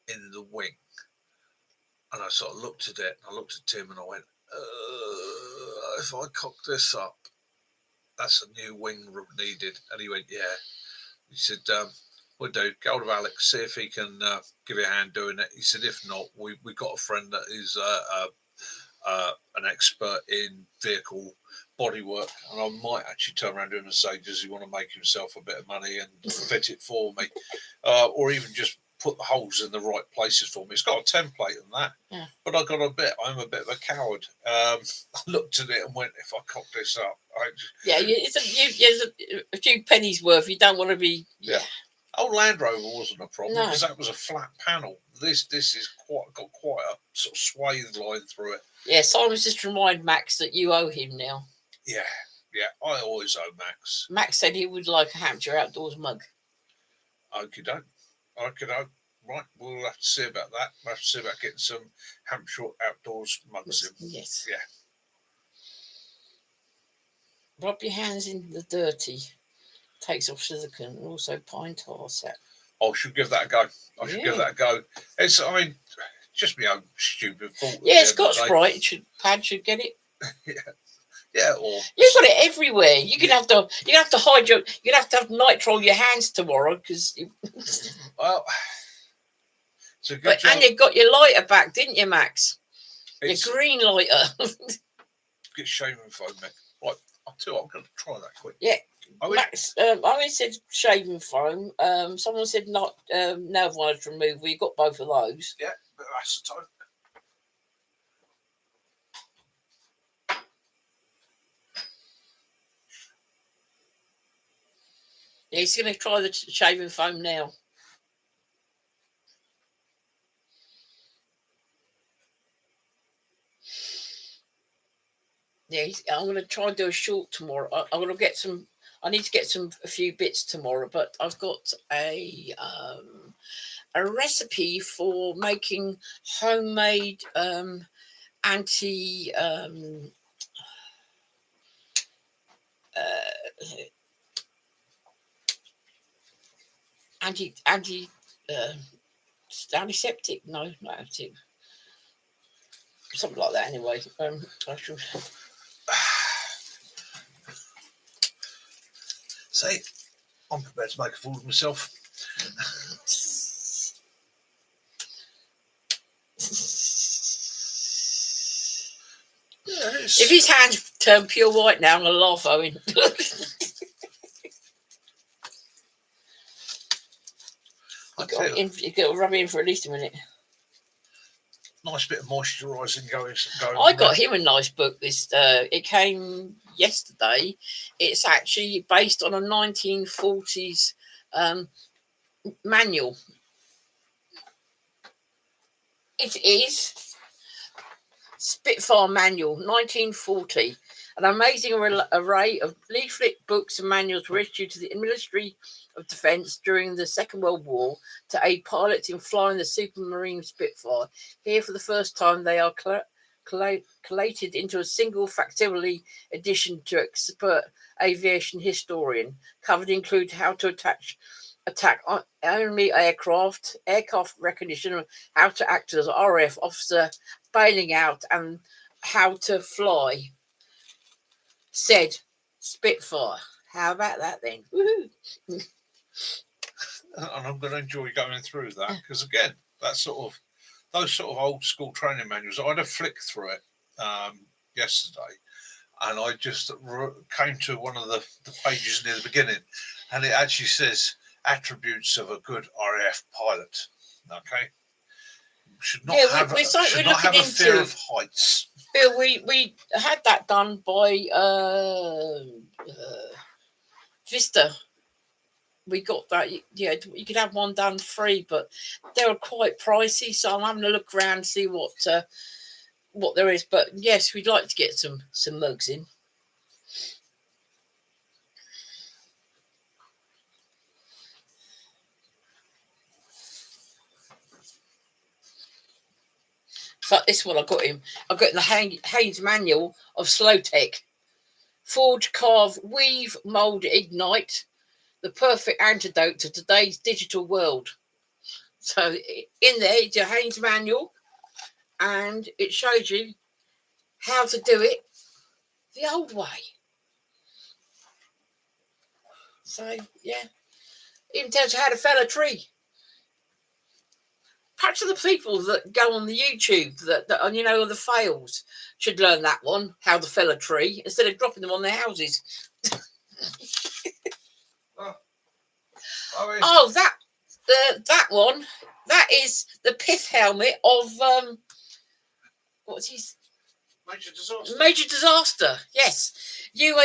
in the wing. And I sort of looked at it. I looked at Tim and I went, if I cock this up, that's a new wing needed. And he went, yeah. He said, we'll do. Go hold of Alex, see if he can give you a hand doing it. He said, if not, we've got a friend that is an expert in vehicle bodywork, and I might actually turn around to him and say, does he want to make himself a bit of money and fit it for me? Or even just put the holes in the right places for me. It's got a template and that, but I'm a bit of a coward. I looked at it and went, if I cock this up, it's a few pennies worth. You don't want to be. Old Land Rover wasn't a problem because that was a flat panel. This is got quite a sort of swathe line through it. Yeah, Simon's just remind Max that you owe him now. Yeah, I always owe Max. Max said he would like a Hampshire Outdoors mug. Okie doke. Right, we'll have to see about that. We'll have to see about getting some Hampshire Outdoors mugs in. Yes. Yeah. Rub your hands in the dirty. Takes off silicone and also pine tar set. I should give that a go. Give that a go. It's, just my own stupid fault. Yeah, Scotch-Brite pad should get it. Yeah, or you've got it everywhere. You're gonna have to hide your. You're gonna have to have nitro your hands tomorrow because. Well, it's a good job. And you got your lighter back, didn't you, Max? Your green lighter. Get shaving foam, mate. Right, I'll tell you what, I'm going to try that quick. Yeah. Max, I said shaving foam. Someone said not nail varnish removal. You got both of those. Yeah, but that's the time. Yeah, he's going to try the shaving foam now. Yeah, I'm going to try and do a short tomorrow. I'm going to get some. I need to get a few bits tomorrow, but I've got a recipe for making homemade anti antiseptic. No, not anti. Something like that. Anyway, I should. See, I'm prepared to make a fool of myself. If his hands turn pure white now, I'm going to laugh, Owen. You got to rub it in for at least a minute. Nice bit of moisturising going. I got him a nice book. It came yesterday. It's actually based on a 1940s manual. It is Spitfire Manual, 1940. An amazing array of leaflet, books, and manuals were issued to the Ministry of Defence during the Second World War to aid pilots in flying the Supermarine Spitfire. Here, for the first time, they are collated into a single facsimile edition to expert aviation historian. Covered include how to attack enemy aircraft recognition, how to act as RAF officer, bailing out, and how to fly. Said Spitfire. How about that then? Woohoo! And I'm going to enjoy going through that because again, those sort of old school training manuals. I had a flick through it yesterday, and I just came to one of the pages near the beginning, and it actually says attributes of a good RAF pilot. Okay, should not have a fear of heights. Bill, we had that done by Vista. We got that. Yeah, you could have one done free, but they were quite pricey. So I'm having a look around and see what there is. But yes, we'd like to get some mugs in. But this one I got in the Haynes manual of Slow Tech. Forge, carve, weave, mold, ignite. The perfect antidote to today's digital world. So in there, it's your Haynes manual, and it shows you how to do it the old way. So yeah, even tells you how to fell a tree. Perhaps the people that go on the YouTube that the fails should learn that one, how to fell a tree, instead of dropping them on their houses. That one, that is the pith helmet of what's his Major Disaster. Yes, if you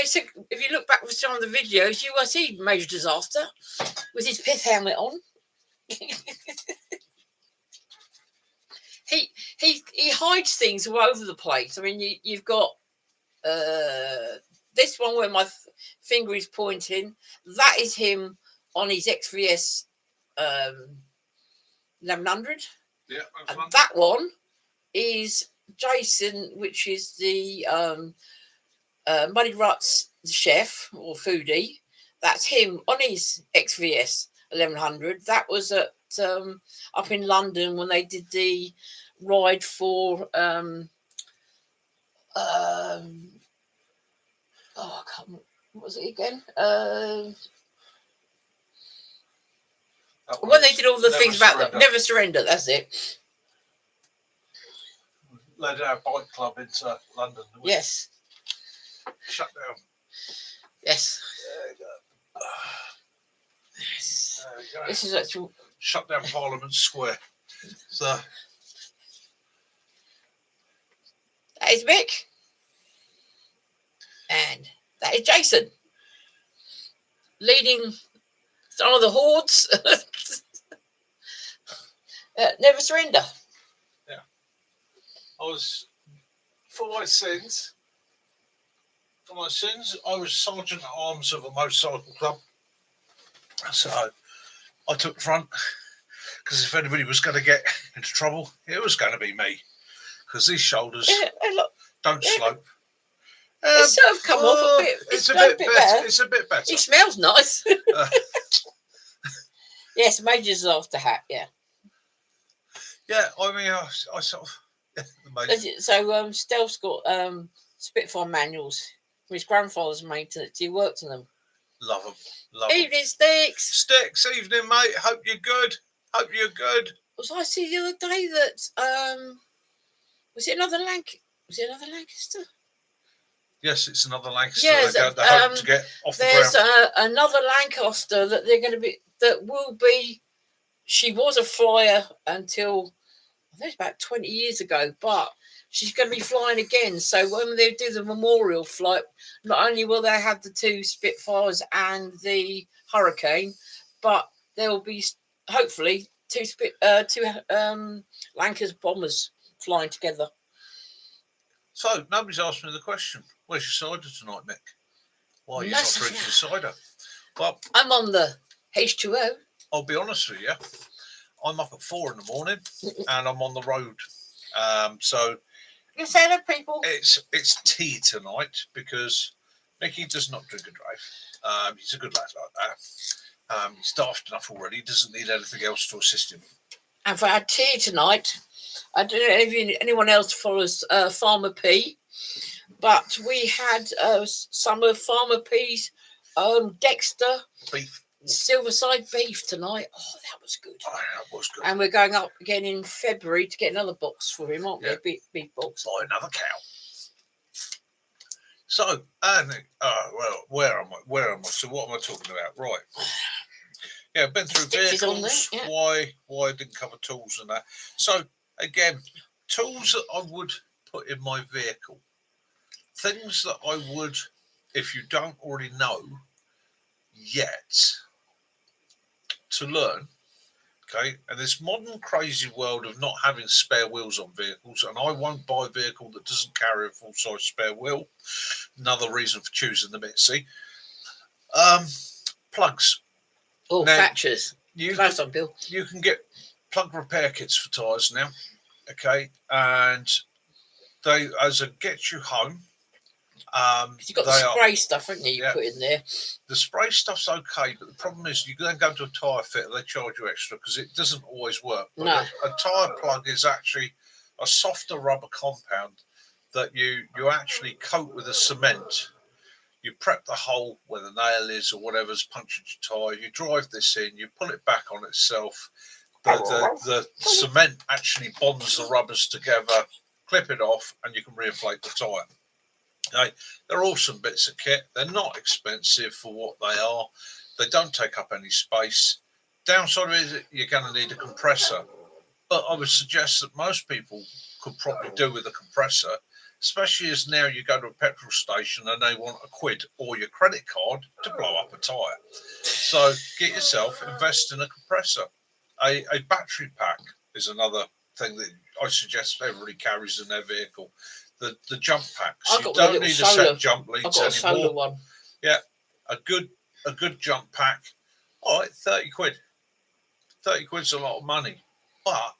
look back with some of the videos, you will see Major Disaster with his pith helmet on. He hides things all over the place. I mean, you've got this one where my finger is pointing. That is him on his XVS 1100. Yeah, and that one is Jason, which is the Muddy Ruts chef or foodie. That's him on his XVS 1100. That was at up in London when they did the ride for I can't remember, what was it again? When they did all the things about Never Surrender, that's it. Led our bike club into London. Yes. Shut down. Yes. There you go. Yes. There you go. This is actual. Shut down Parliament Square. So that is Mick. And that is Jason. Leading some of the hordes. Never Surrender. Yeah. I was, for my sins, I was Sergeant at Arms of a motorcycle club. So I took the front, because if anybody was going to get into trouble, it was going to be me. Because these shoulders don't slope. It's sort of come off a bit. It's a bit better. It's a bit better. It smells nice. Yes, Major Disaster hat. Yeah. Yeah, I mean, I sort of. So Stealth's got Spitfire manuals from his grandfather's maintenance. He worked on them. Love them. Evening, Sticks. Sticks, evening, mate. Hope you're good. Was I see the other day that was it another Lancaster? Yes, it's another Lancaster. Yes, they hope to get off the ground. There's another Lancaster that they're going to be. That will be. She was a flyer until I think it's about 20 years ago, but she's going to be flying again. So when they do the memorial flight, not only will they have the two Spitfires and the Hurricane, but there will be hopefully two Lancashire bombers flying together. So nobody's asked me the question: where's your cider tonight, Mick? Why are you not drinking your cider? Well, I'm on the H2O. I'll be honest with you. I'm up at 4 in the morning and I'm on the road. So you say that, people. It's tea tonight because Mickey does not drink and drive. He's a good lad like that. He's daft enough already. He doesn't need anything else to assist him. And for our tea tonight, I don't know if anyone else follows Farmer P, but we had some of Farmer P's Dexter beef. Silverside beef tonight. Oh, that was good. Oh, that was good. And we're going up again in February to get another box for him, aren't we? A beef box. Buy another cow. So, well, where am I? Where am I? So, what am I talking about? Right. Yeah, I've been through Stitches on there, vehicles. yeah. Why I didn't cover tools and that. So, again, tools that I would put in my vehicle, things that I would, if you don't already know yet, to learn. Okay, and this modern crazy world of not having spare wheels on vehicles, and I won't buy a vehicle that doesn't carry a full size spare wheel. Another reason for choosing the Mitzi. Plugs. Oh, Now, Thatchers. you Close can, on, Bill. you can get plug repair kits for tyres now. Okay, and they as it gets you home. You've got the They are, spray stuff, haven't you? You yeah. put in there. The spray stuff's okay, but the problem is you then go to a tyre fitter, they charge you extra because it doesn't always work. But No. a tyre plug is actually a softer rubber compound that you actually coat with a cement. You prep the hole where the nail is or whatever's punctured your tyre. You drive this in, you pull it back on itself. The cement actually bonds the rubbers together, clip it off, and you can reinflate the tyre. Okay, they're awesome bits of kit. They're not expensive for what they are. They don't take up any space. Downside of it is you're going to need a compressor. But I would suggest that most people could probably do with a compressor, especially as now you go to a petrol station and they want a quid or your credit card to blow up a tyre. So get yourself, invest in a compressor. A battery pack is another thing that I suggest everybody carries in their vehicle. The jump packs. You don't need a set jump leads I've got a solar anymore. one. Yeah, a good jump pack. All right, 30 quid. 30 quid's a lot of money. But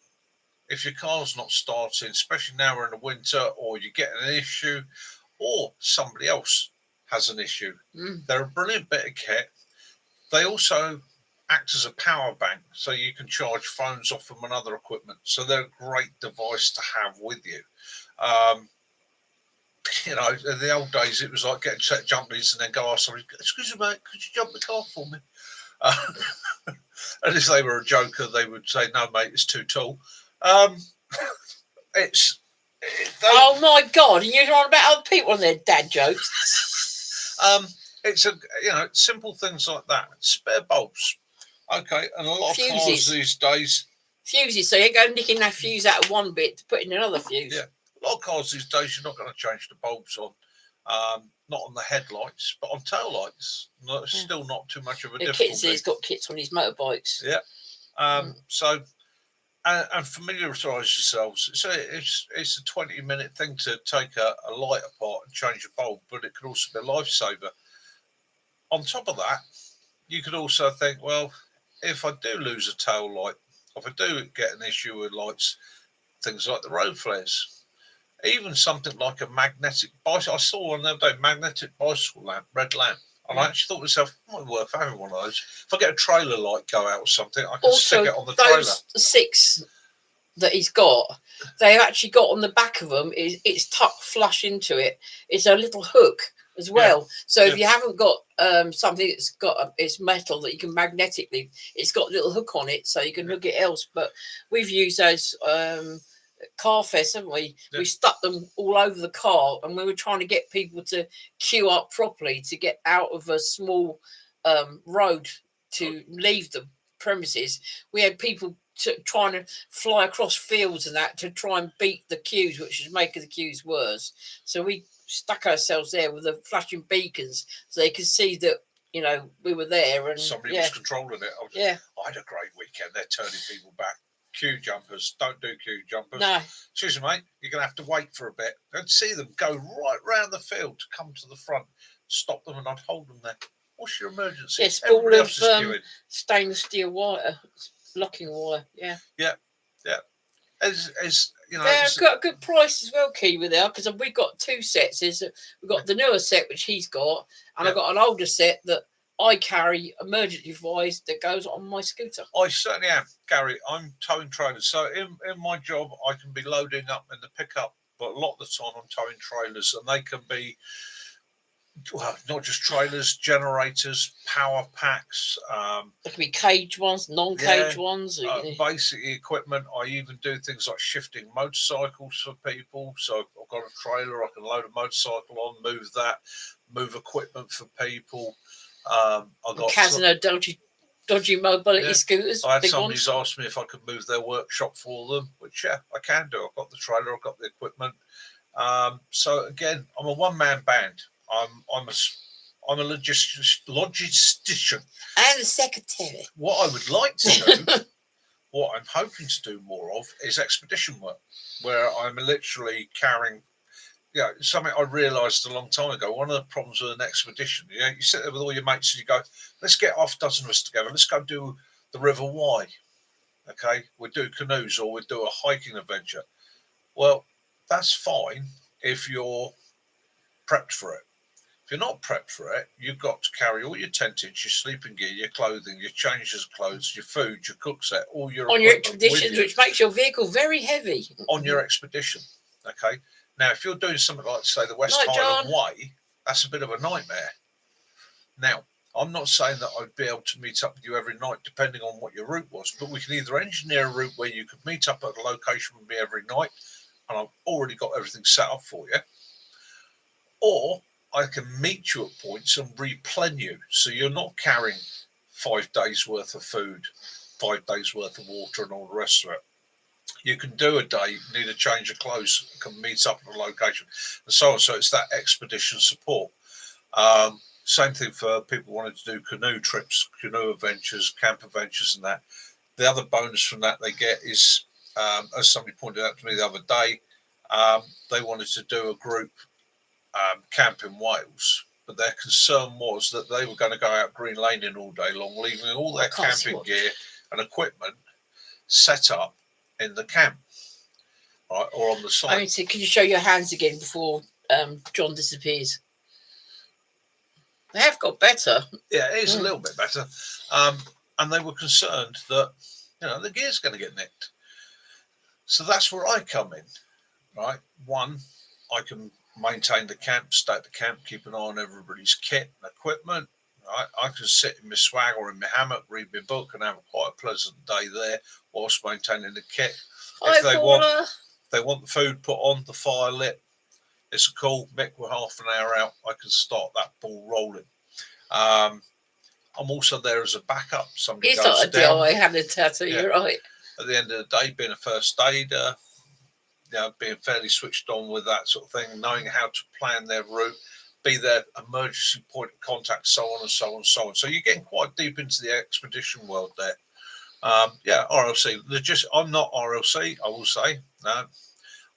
if your car's not starting, especially now we're in the winter, or you get an issue, or somebody else has an issue, they're a brilliant bit of kit. They also act as a power bank, so you can charge phones off them and other equipment. So they're a great device to have with you. You know, in the old days, it was like getting set jump leads and then go ask somebody, "Excuse me, mate, could you jump the car for me?" And if they were a joker, they would say, "No, mate, it's too tall." Oh my God! And you're on about other people and their dad jokes. It's simple things like that. Spare bulbs, okay, and a lot of cars these days. Fuses, so you go nicking that fuse out of one bit to put in another fuse. Yeah, a lot of cars these days you're not going to change the bulbs on. Not on the headlights, but on tail lights. Still not too much of a difficulty. He's got kits on his motorbikes. Yeah. So, and familiarise yourselves. So it's a 20-minute thing to take a light apart and change a bulb, but it could also be a lifesaver. On top of that, you could also think, well, if I do lose a tail light, if I do get an issue with lights, things like the road flares. Even something like a magnetic bicycle. I saw one the other day, magnetic bicycle lamp, red lamp. And I actually thought to myself, it might be worth having one of those. If I get a trailer light go out or something, I can stick it on the trailer. Those 6 that he's got, they've actually got on the back of them, it's tucked flush into it. It's a little hook as well. Yeah. So if you haven't got something that's got it's metal that you can magnetically, it's got a little hook on it so you can hook it else. But we've used those car fest, haven't we? We stuck them all over the car, and we were trying to get people to queue up properly to get out of a small road to leave the premises. We had people trying to fly across fields and that to try and beat the queues, which was making the queues worse. So we stuck ourselves there with the flashing beacons so they could see that we were there, and somebody was controlling it. I had a great weekend. They're turning people back. Queue jumpers, don't do queue jumpers. No. Excuse me, mate, you're going to have to wait for a bit. I'd see them go right round the field to come to the front, stop them, and I'd hold them there. What's your emergency? Yes, all of stainless steel wire, locking wire. Yeah. As they've got a good price as well, Kiwi, there, because we've got 2 sets. We've got the newer set, which he's got, and I've got an older set that I carry emergency-wise that goes on my scooter. I certainly am, Gary. I'm towing trailers. So in my job, I can be loading up in the pickup, but a lot of the time I'm towing trailers, and they can be, not just trailers, generators, power packs. There can be cage ones, non-cage ones. Basically equipment. I even do things like shifting motorcycles for people. So I've I've got a trailer. I can load a motorcycle on, move that, move equipment for people. I got Casino dodgy mobility scooters. I had big somebody ones. who's asked me if I could move their workshop for them, which I can do. I've got the trailer, I've got the equipment. So again, I'm a one-man band. I'm a logistician. And a secretary. What I would like to do, what I'm hoping to do more of, is expedition work, where I'm literally carrying. Yeah, something I realised a long time ago. One of the problems with an expedition, you sit there with all your mates and you go, let's get half a dozen of us together. Let's go do the River Wye. Okay, we'll do canoes or we'll do a hiking adventure. Well, that's fine if you're prepped for it. If you're not prepped for it, you've got to carry all your tentage, your sleeping gear, your clothing, your changes of clothes, your food, your cook set, all your on your equipment with expeditions, you which makes your vehicle very heavy. on your expedition. Okay. Now, if you're doing something like, say, the West Night, Highland John. Way, that's a bit of a nightmare. Now, I'm not saying that I'd be able to meet up with you every night, depending on what your route was, but we can either engineer a route where you could meet up at a location with me every night, and I've already got everything set up for you, or I can meet you at points and replenish you, so you're not carrying 5 days worth of food, 5 days worth of water, and all the rest of it. You can do a day, need a change of clothes, can meet up at a location, and so on. So it's that expedition support. Same thing for people wanting to do canoe trips, canoe adventures, camp adventures, and that. The other bonus from that they get is, as somebody pointed out to me the other day, they wanted to do a group camp in Wales, but their concern was that they were going to go out green laning all day long, leaving all their camping gear and equipment set up in the camp, right, or on the site. I mean, so can you show your hands again before John disappears? They have got better. Yeah, it is a little bit better. And they were concerned that, the gear's going to get nicked. So that's where I come in, right? One, I can maintain the camp, stay at the camp, keep an eye on everybody's kit and equipment. Right? I can sit in my swag or in my hammock, read my book, and have quite a pleasant day there whilst maintaining the kit. If they want the food put on, the fire lit, it's a cool. Mick, we're half an hour out. I can start that ball rolling. I'm also there as a backup. Somebody it's goes like a down. DIY hand and tattoo. You're right. At the end of the day, being a first aider, being fairly switched on with that sort of thing, knowing how to plan their route, be their emergency point of contact, so on and so on and so on. So you're getting quite deep into the expedition world there. RLC. I'm not RLC, I will say. No,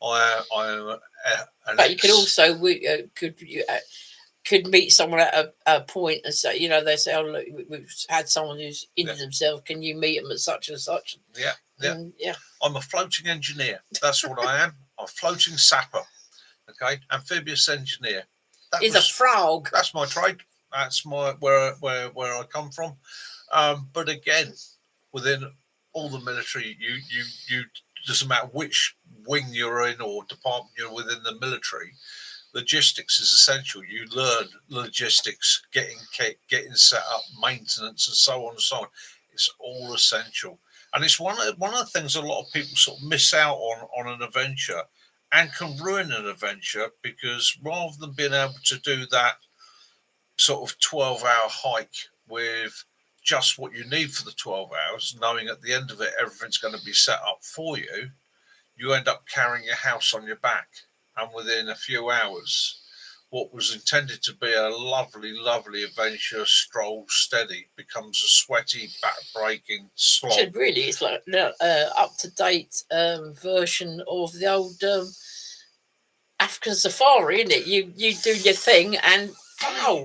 I am. But you could also could meet someone at a point and say, they say, oh look, we've had someone who's injured themselves. Can you meet them at such and such? Yeah. I'm a floating engineer. That's what I am. I'm a floating sapper. Okay, amphibious engineer. He's a frog. That's my trade. That's my where I come from. But again, within all the military, you doesn't matter which wing you're in or department you're within the military. Logistics is essential. You learn logistics, getting set up, maintenance, and so on and so on. It's all essential, and it's one of the things a lot of people sort of miss out on an adventure, and can ruin an adventure, because rather than being able to do that sort of 12-hour hike with just what you need for the 12 hours, knowing at the end of it everything's going to be set up for you, you end up carrying your house on your back. And within a few hours, what was intended to be a lovely, lovely adventure stroll steady becomes a sweaty, back-breaking slog. So really, it's like up-to-date version of the old African safari, isn't it? You do your thing and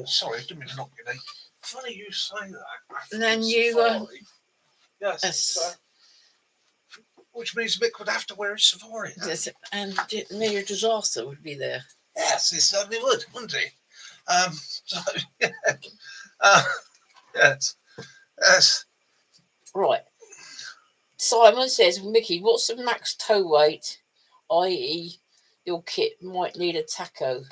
sorry, I didn't mean to knock your knee. Funny you say that. And then you yes. Which means Mick would have to wear his safari. Yes, and near disaster would be there. Yes, he certainly would, wouldn't he? Yes. Right. Simon says, Mickey, what's the max tow weight, i.e., your kit might need a tacho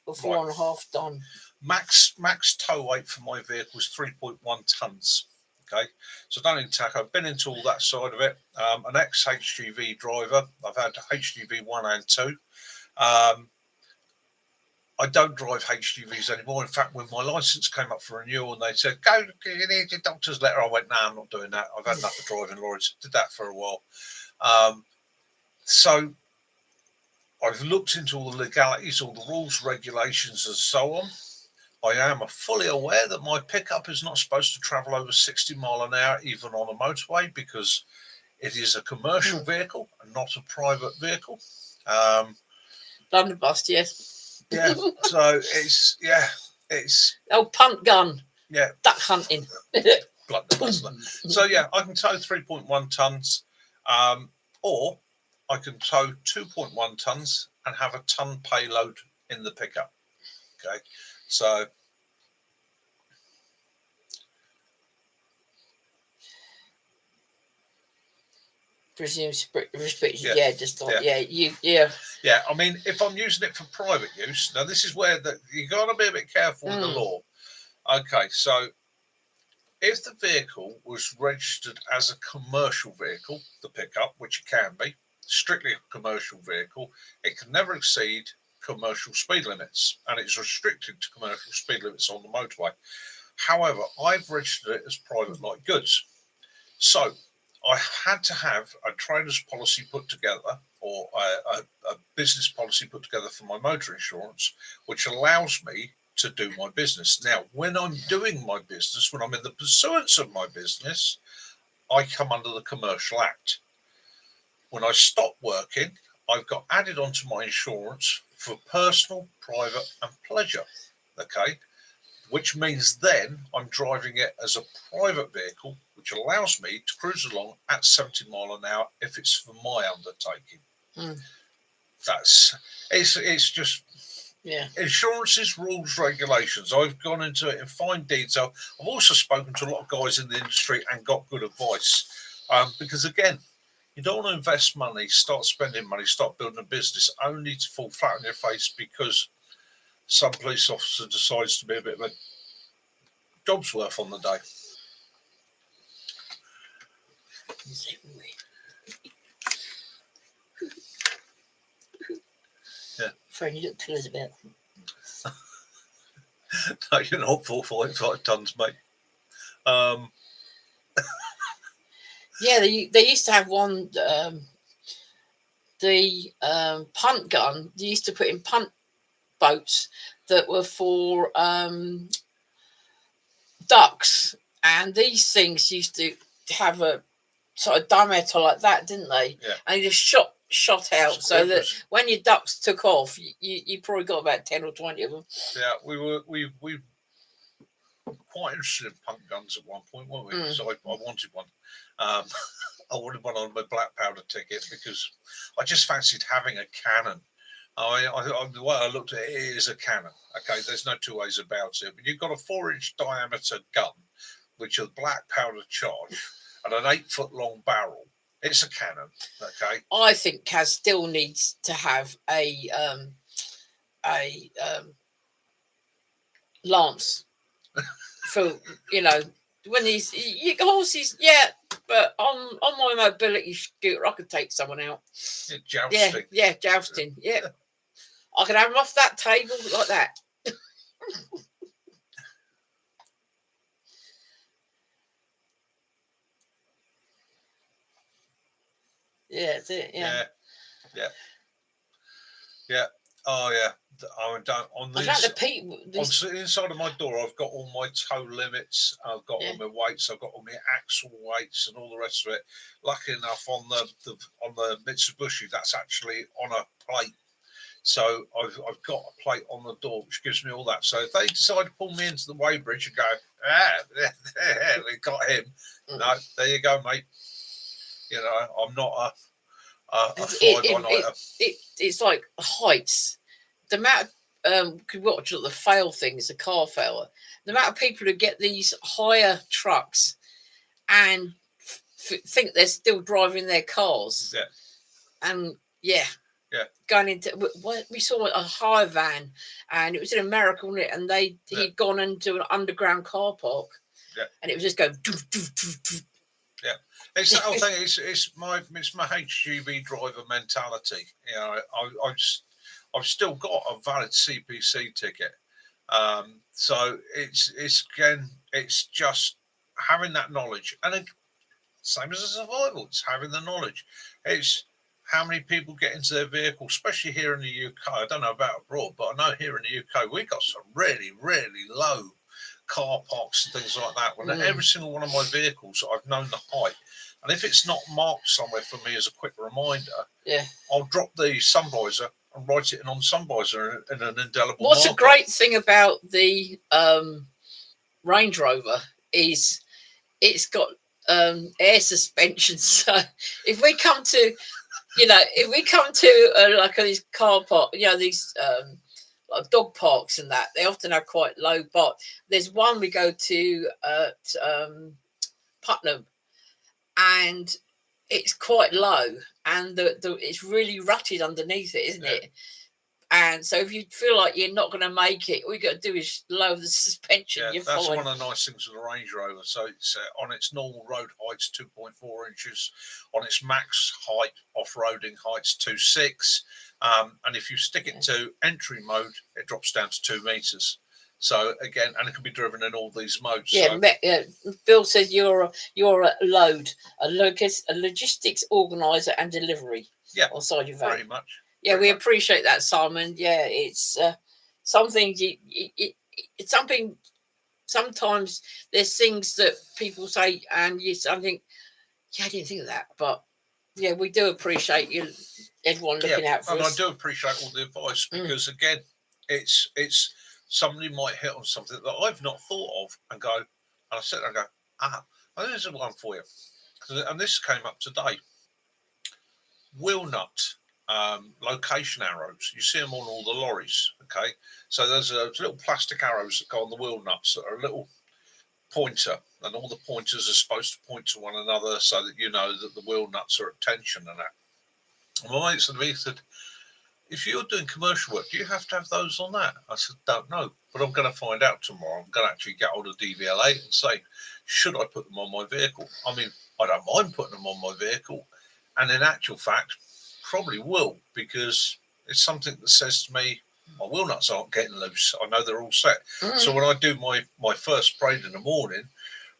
for 4.5 ton? Max tow weight for my vehicle is 3.1 tons. Okay, so don't need tacho. I've been into all that side of it. An ex-HGV driver. I've had HGV 1 and 2. I don't drive HGVs anymore. In fact, when my license came up for renewal and they said, go, you need your doctor's letter, I went, no, I'm not doing that. I've had enough of driving lorries. Did that for a while. So I've looked into all the legalities, all the rules, regulations, and so on. I am fully aware that my pickup is not supposed to travel over 60 mile an hour, even on a motorway, because it is a commercial vehicle and not a private vehicle. Blunderbuss, yes. Yeah, so it's punt gun. Yeah, duck hunting. So yeah, I can tow 3.1 tons, or I can tow 2.1 tons and have a ton payload in the pickup. Okay, so presume restricted, yeah, just like yeah. I mean, if I'm using it for private use, now this is where you got to be a bit careful with the law. Okay, so if the vehicle was registered as a commercial vehicle, the pickup, which it can be, strictly a commercial vehicle, it can never exceed commercial speed limits, and it's restricted to commercial speed limits on the motorway. However, I've registered it as private light goods. So I had to have a trader's policy put together, or a business policy put together for my motor insurance, which allows me to do my business. Now, when I'm doing my business, when I'm in the pursuance of my business, I come under the Commercial Act. When I stop working, I've got added onto my insurance for personal, private, and pleasure. Okay, which means then I'm driving it as a private vehicle, which allows me to cruise along at 70 mile an hour if it's for my undertaking. It's just insurances, rules, regulations. I've gone into it in fine detail. I've also spoken to a lot of guys in the industry and got good advice, because again, you don't want to invest money, start spending money, start building a business only to fall flat on your face because some police officer decides to be a bit of a job's worth on the day. Yeah. Friend, you look tell us about. No, you're not 4.5 tons, mate. Yeah, they used to have one. The punt gun. They used to put in punt boats that were for ducks, and these things used to have a sort of diameter like that, didn't they? Yeah. And you just shot out so that when your ducks took off, you probably got about 10 or 20 of them. Yeah, we were quite interested in punt guns at one point, weren't we? So I wanted one. I wanted one on my black powder ticket because I just fancied having a cannon. The way I looked at it, it is a cannon. Okay, there's no two ways about it. But you've got a 4-inch diameter gun, which is black powder charge, and an 8-foot long barrel. It's a cannon. Okay. I think Kaz still needs to have a lance for when horses. Yeah, but on my mobility scooter, I could take someone out. Yeah, jousting. Yeah, jousting. Yeah, I could have them off that table like that. Yeah, that's it. Yeah. Oh yeah. On the inside of my door, I've got all my tow limits. I've got all my weights. I've got all my axle weights and all the rest of it. Lucky enough, on the Mitsubishi, that's actually on a plate. So I've got a plate on the door which gives me all that. So if they decide to pull me into the weighbridge and go, we got him. No, there you go, mate. I'm not a fly-by-nighter. It's like heights. The amount could watch the fail things, the car failure. The amount of people who get these higher trucks and think they're still driving their cars. Yeah. And going into we saw a hire van, and it was in America, wasn't it? And he'd gone into an underground car park. Yeah. And it was just going. Doof, doof, doof, doof. Yeah. It's that whole thing. It's my HGV driver mentality. I've still got a valid CPC ticket. So it's just having that knowledge, and same as a survival, it's having the knowledge. It's how many people get into their vehicle, especially here in the UK. I don't know about abroad, but I know here in the UK we got some really, really low car parks and things like that. When every single one of my vehicles, I've known the height, and if it's not marked somewhere for me as a quick reminder, I'll drop the sun visor and write it in on the sun visor in an indelible What's marker. a great thing about the Range Rover is it's got air suspension. So if we come to, like these car park, these like dog parks and that, they often have quite low. But there's one we go to at Putnam, and it's quite low, and it's really rutted underneath it, isn't it? And so if you feel like you're not going to make it, all you got to do is lower the suspension. Yeah, you're that's fine. one of the nice things with the Range Rover. So it's on its normal road heights 2.4 inches, on its max height off-roading heights 2.6, and if you stick it to entry mode, it drops down to 2 meters. So again, and it can be driven in all these modes. Yeah, Bill says you're a load, a logistics organizer and delivery. Yeah, on side your van. Pretty much. Yeah, we appreciate that, Simon. Yeah, it's something. It's something. Sometimes there's things that people say, and I think, I didn't think of that, but yeah, we do appreciate you, everyone looking out for us. And I do appreciate all the advice, because again, it's somebody might hit on something that I've not thought of, and I sit there and go, well, there's one for you, and this came up today. Wheel nut. Location arrows. You see them on all the lorries. Okay, so there's little plastic arrows that go on the wheel nuts that are a little pointer, and all the pointers are supposed to point to one another so that you know that the wheel nuts are at tension and that. And my mate said to me, he said, if you're doing commercial work, do you have to have those on that? I said, don't know, but I'm going to find out tomorrow. I'm going to actually get hold of DVLA and say, should I put them on my vehicle? I mean, I don't mind putting them on my vehicle, and in actual fact, probably will, because it's something that says to me my wheel nuts aren't getting loose. I know they're all set. So when I do my first parade in the morning,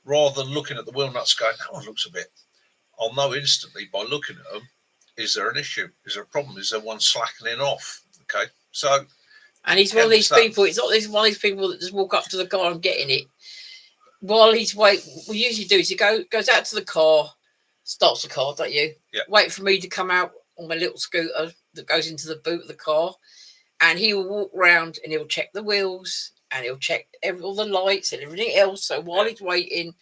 rather than looking at the wheel nuts going, that one looks a bit, I'll know instantly by looking at them, is there an issue? Is there a problem? Is there one slackening off? Okay, so. And he's one of these people, it's not one of these people that just walk up to the car and get in it. While he's waiting, what we usually do is he goes out to the car, starts the car, don't you? Yeah. Wait for me to come out on my little scooter that goes into the boot of the car, and he will walk around and he'll check the wheels and he'll check all the lights and everything else. So while he's waiting,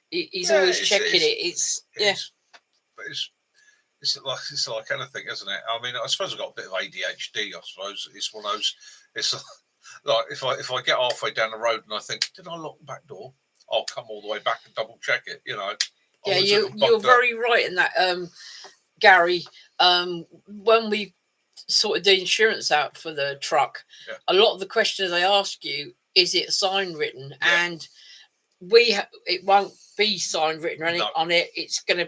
he's always checking it. But it's like anything, isn't it? I mean, I suppose I've got a bit of ADHD. I suppose it's one of those. It's like if I get halfway down the road and I think, did I lock the back door? I'll come all the way back and double check it. Yeah, you're very right in that, Gary. When we sorted the insurance out for the truck, a lot of the questions they ask you, is it sign written? And it won't be sign written or anything on it. It's gonna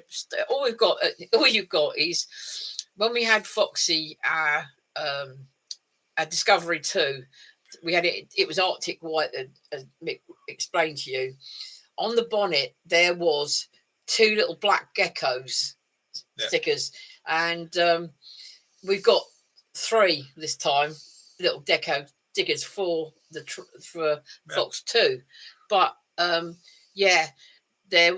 all you've got is when we had Foxy our Discovery 2, we had it was Arctic White, as Mick explained to you. On the bonnet there was 2 little black geckos stickers, and we've got 3 this time, little deco stickers for Fox 2. But there,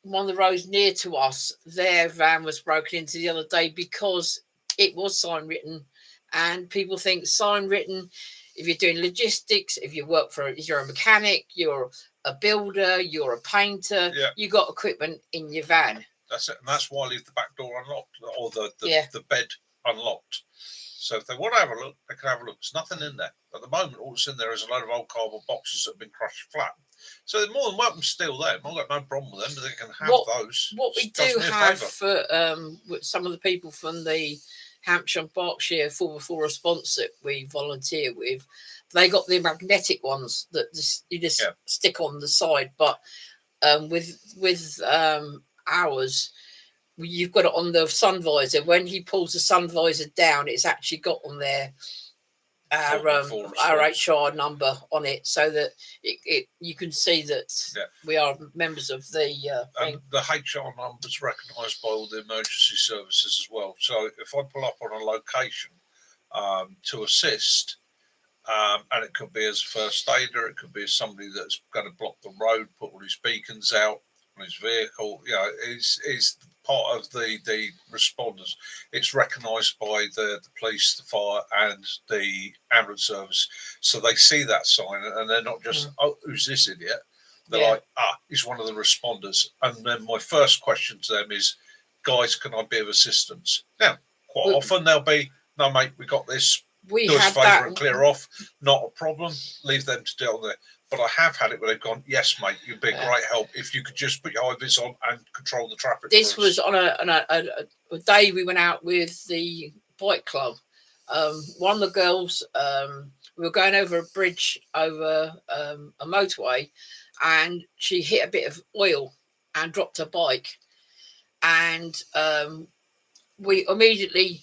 one of the roads near to us, their van was broken into the other day because it was sign written, and people think sign written. If you're doing logistics, if you're a mechanic, you're a builder, you're a painter, you got equipment in your van. That's it, and that's why I leave the back door unlocked, or the bed unlocked. So if they want to have a look, they can have a look. There's nothing in there. At the moment, all that's in there is a load of old cardboard boxes that have been crushed flat. So they're more than welcome to steal them. I've got no problem with them, but they can have those. What we do have for some of the people from the Hampshire and Berkshire 4x4 response that we volunteer with, they got the magnetic ones that you just stick on the side. But with ours, you've got it on the sun visor. When he pulls the sun visor down, it's actually got on there our HR number on it, so that you can see that we are members of the thing. And the HR number is recognised by all the emergency services as well. So if I pull up on a location to assist, and it could be as a first aider, it could be as somebody that's going to block the road, put all his beacons out on his vehicle. It's part of the responders. It's recognised by the police, the fire, and the ambulance service. So they see that sign, and they're not just, oh, who's this idiot? They're like, he's one of the responders. And then my first question to them is, guys, can I be of assistance? Now, quite often they'll be, no, mate, we got this. Do us a favour and clear off. Not a problem. Leave them to deal with it. But I have had it where they've gone, yes, mate, you'd be a great help if you could just put your high-vis on and control the traffic. This was on a day we went out with the bike club. One of the girls, we were going over a bridge over a motorway, and she hit a bit of oil and dropped her bike. And we immediately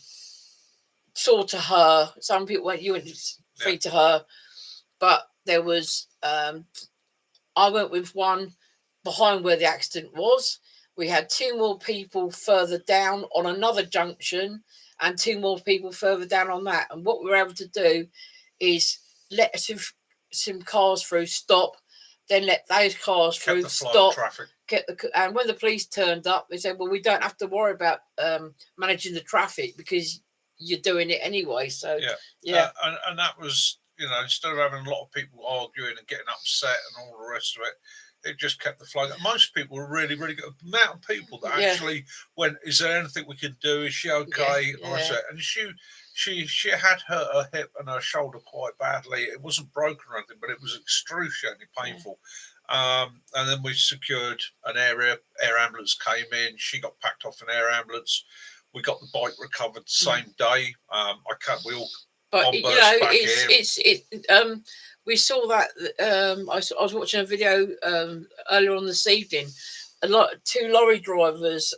saw to her. Some people went, you went feed to her, but there was I went with one behind where the accident was. We had two more people further down on another junction, and two more people further down on that. And what we were able to do is let some cars through, stop, then let those cars through, stop, and when the police turned up, they said, well, we don't have to worry about managing the traffic because you're doing it anyway. So and that was, instead of having a lot of people arguing and getting upset and all the rest of it, it just kept the flow. Most people were really, really good. The amount of people that actually went, is there anything we can do? Is she okay? And she had her hip and her shoulder quite badly. It wasn't broken or anything, but it was excruciatingly painful. And then we secured an area. Air ambulance came in. She got packed off an air ambulance. We got the bike recovered the same day. We all. But we saw that. I was watching a video earlier on this evening. Two lorry drivers.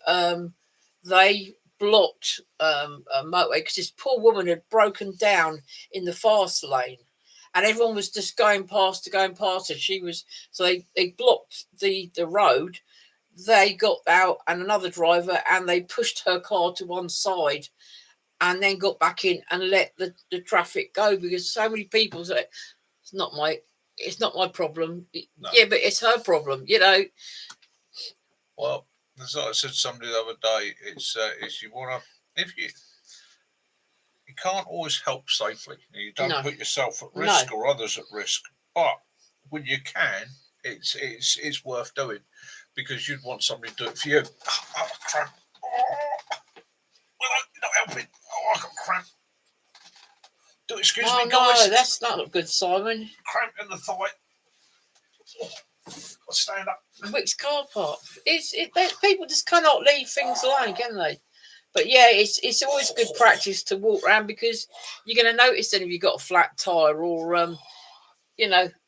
They blocked a motorway because this poor woman had broken down in the fast lane, and everyone was just going past her. So they blocked the road. They got out, and another driver, and they pushed her car to one side, and then got back in and let the traffic go, because so many people say it's not my problem. No. Yeah, but it's her problem, Well, as I said to somebody the other day, it's you can't always help safely. You don't put yourself at risk or others at risk, but when you can, it's worth doing, because you'd want somebody to do it for you. Oh, crap. Well, you're not helping. I got cramp. Excuse me, guys. No, that's not good, Simon. Cramp in the thigh. I'll stand up. Which car park? People just cannot leave things alone, can they? But yeah, it's always good practice to walk around, because you're going to notice then if you've got a flat tire, or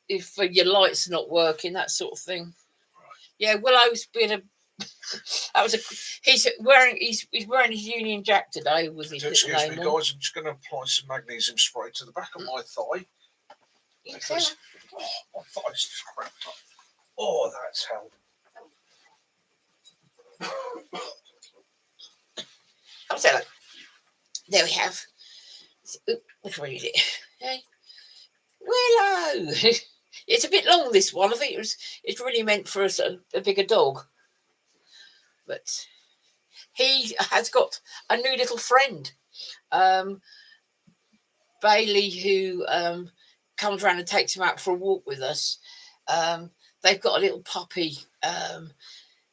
if your lights are not working, that sort of thing. Yeah, Willow's been a. He's wearing his Union Jack today with his little name on. Excuse me, guys. I'm just going to apply some magnesium spray to the back of my thigh. Because my thigh's just cramped up. Oh, that's hell. There we have. Let's read it. Hey, Willow. It's a bit long, this one. I think it's really meant for a bigger dog. But he has got a new little friend, Bailey, who comes around and takes him out for a walk with us. They've got a little puppy.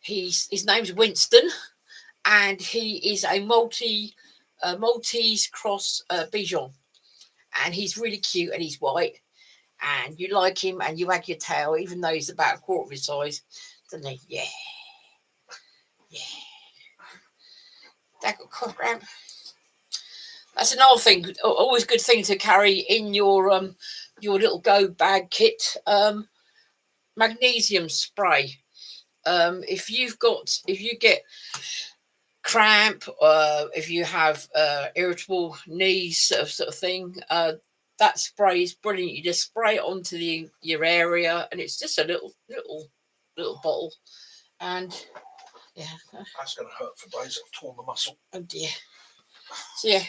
His name's Winston, and he is a Maltese cross Bichon, and he's really cute, and he's white, and you like him, and you wag your tail, even though he's about a quarter of his size, doesn't he? Yeah. That got cough cramp. That's another thing. Always good thing to carry in your little go bag kit. Magnesium spray. If you get cramp, if you have irritable knees sort of thing, that spray is brilliant. You just spray it onto your area, and it's just a little bottle. And yeah, that's going to hurt for days. I've torn the muscle. Oh dear. So yeah,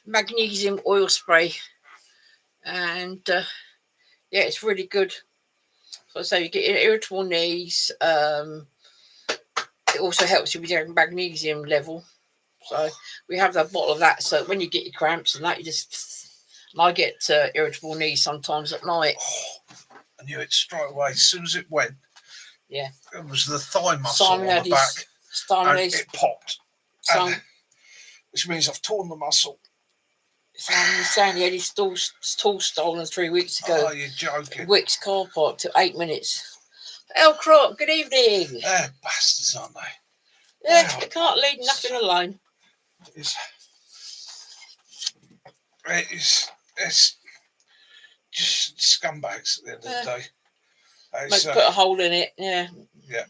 magnesium oil spray, and yeah, it's really good. So I say you get irritable knees. It also helps you with your magnesium level. So we have that bottle of that. So when you get your cramps and that, you just. And I get irritable knees sometimes at night. I knew it straight away as soon as it went. Yeah. It was the thigh muscle on the back. And it popped. Which means I've torn the muscle. Simon was saying he had his tool stolen 3 weeks ago. Oh, you're joking. Wickes car park took 8 minutes. El Croc, good evening. They're bastards, aren't they? Yeah, they can't leave nothing alone. It's just scumbags at the end of the day. Put a hole in it, yeah. Yeah.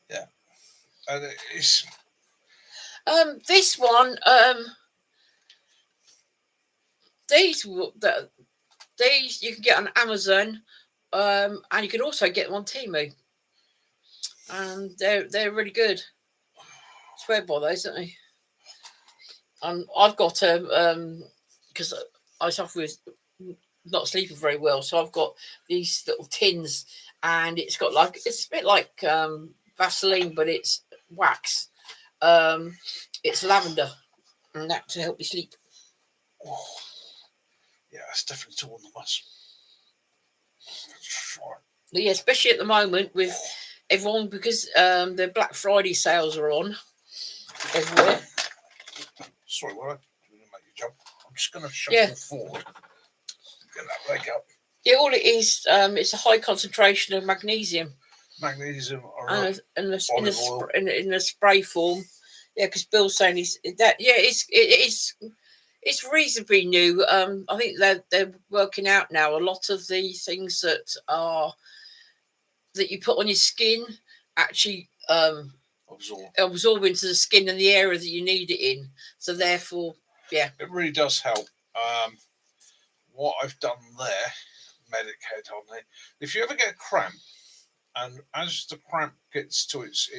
Yeah. And it's this one, these you can get on Amazon, and you can also get them on Temu. And they're really good. Swear by those, don't they? And I've got because I suffer with not sleeping very well, so I've got these little tins, and it's got it's a bit like Vaseline, but it's wax. It's lavender, and that to help you sleep. Oh, yeah, it's definitely torn the muscle. But yeah, especially at the moment with everyone, because the Black Friday sales are on everywhere. Sorry, what? I didn't make you jump. I'm just going to shuffle forward. Get that leg up. Yeah, all it is, it's a high concentration of magnesium. Magnesium or in the spray form. Yeah, because Bill's saying it's reasonably new. I think they're working out now. A lot of the things that you put on your skin actually absorb into the skin and the area that you need it in. So therefore, yeah, it really does help. What I've done there, medic head on there. If you ever get a cramp, and as the cramp gets to its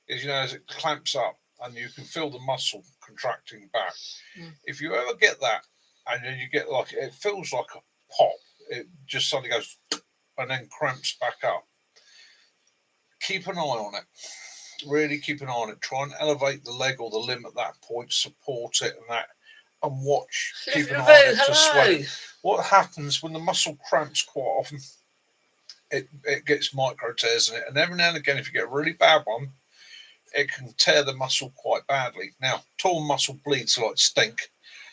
as it clamps up, and you can feel the muscle contracting back. If you ever get that, and then you get it feels like a pop, it just suddenly goes and then cramps back up. Keep an eye on it. Really keep an eye on it. Try and elevate the leg or the limb at that point, support it and watch. Keep an eye on it to swelling. What happens when the muscle cramps quite often? It gets micro tears in it, and every now and again, if you get a really bad one, it can tear the muscle quite badly. Now, torn muscle bleeds like stink,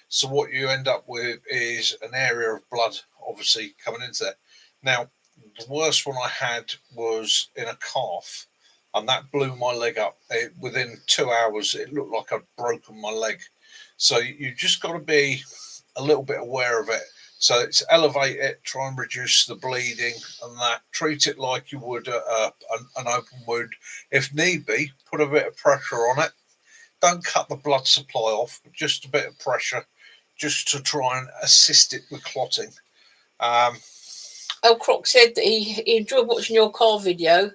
so what you end up with is an area of blood, obviously, coming into there. Now, the worst one I had was in a calf, and that blew my leg up. Within 2 hours, it looked like I'd broken my leg. So you just got to be a little bit aware of it. So it's elevate it, try and reduce the bleeding and that. Treat it like you would an open wound. If need be, put a bit of pressure on it. Don't cut the blood supply off, but just a bit of pressure just to try and assist it with clotting. Croc said that he enjoyed watching your car video.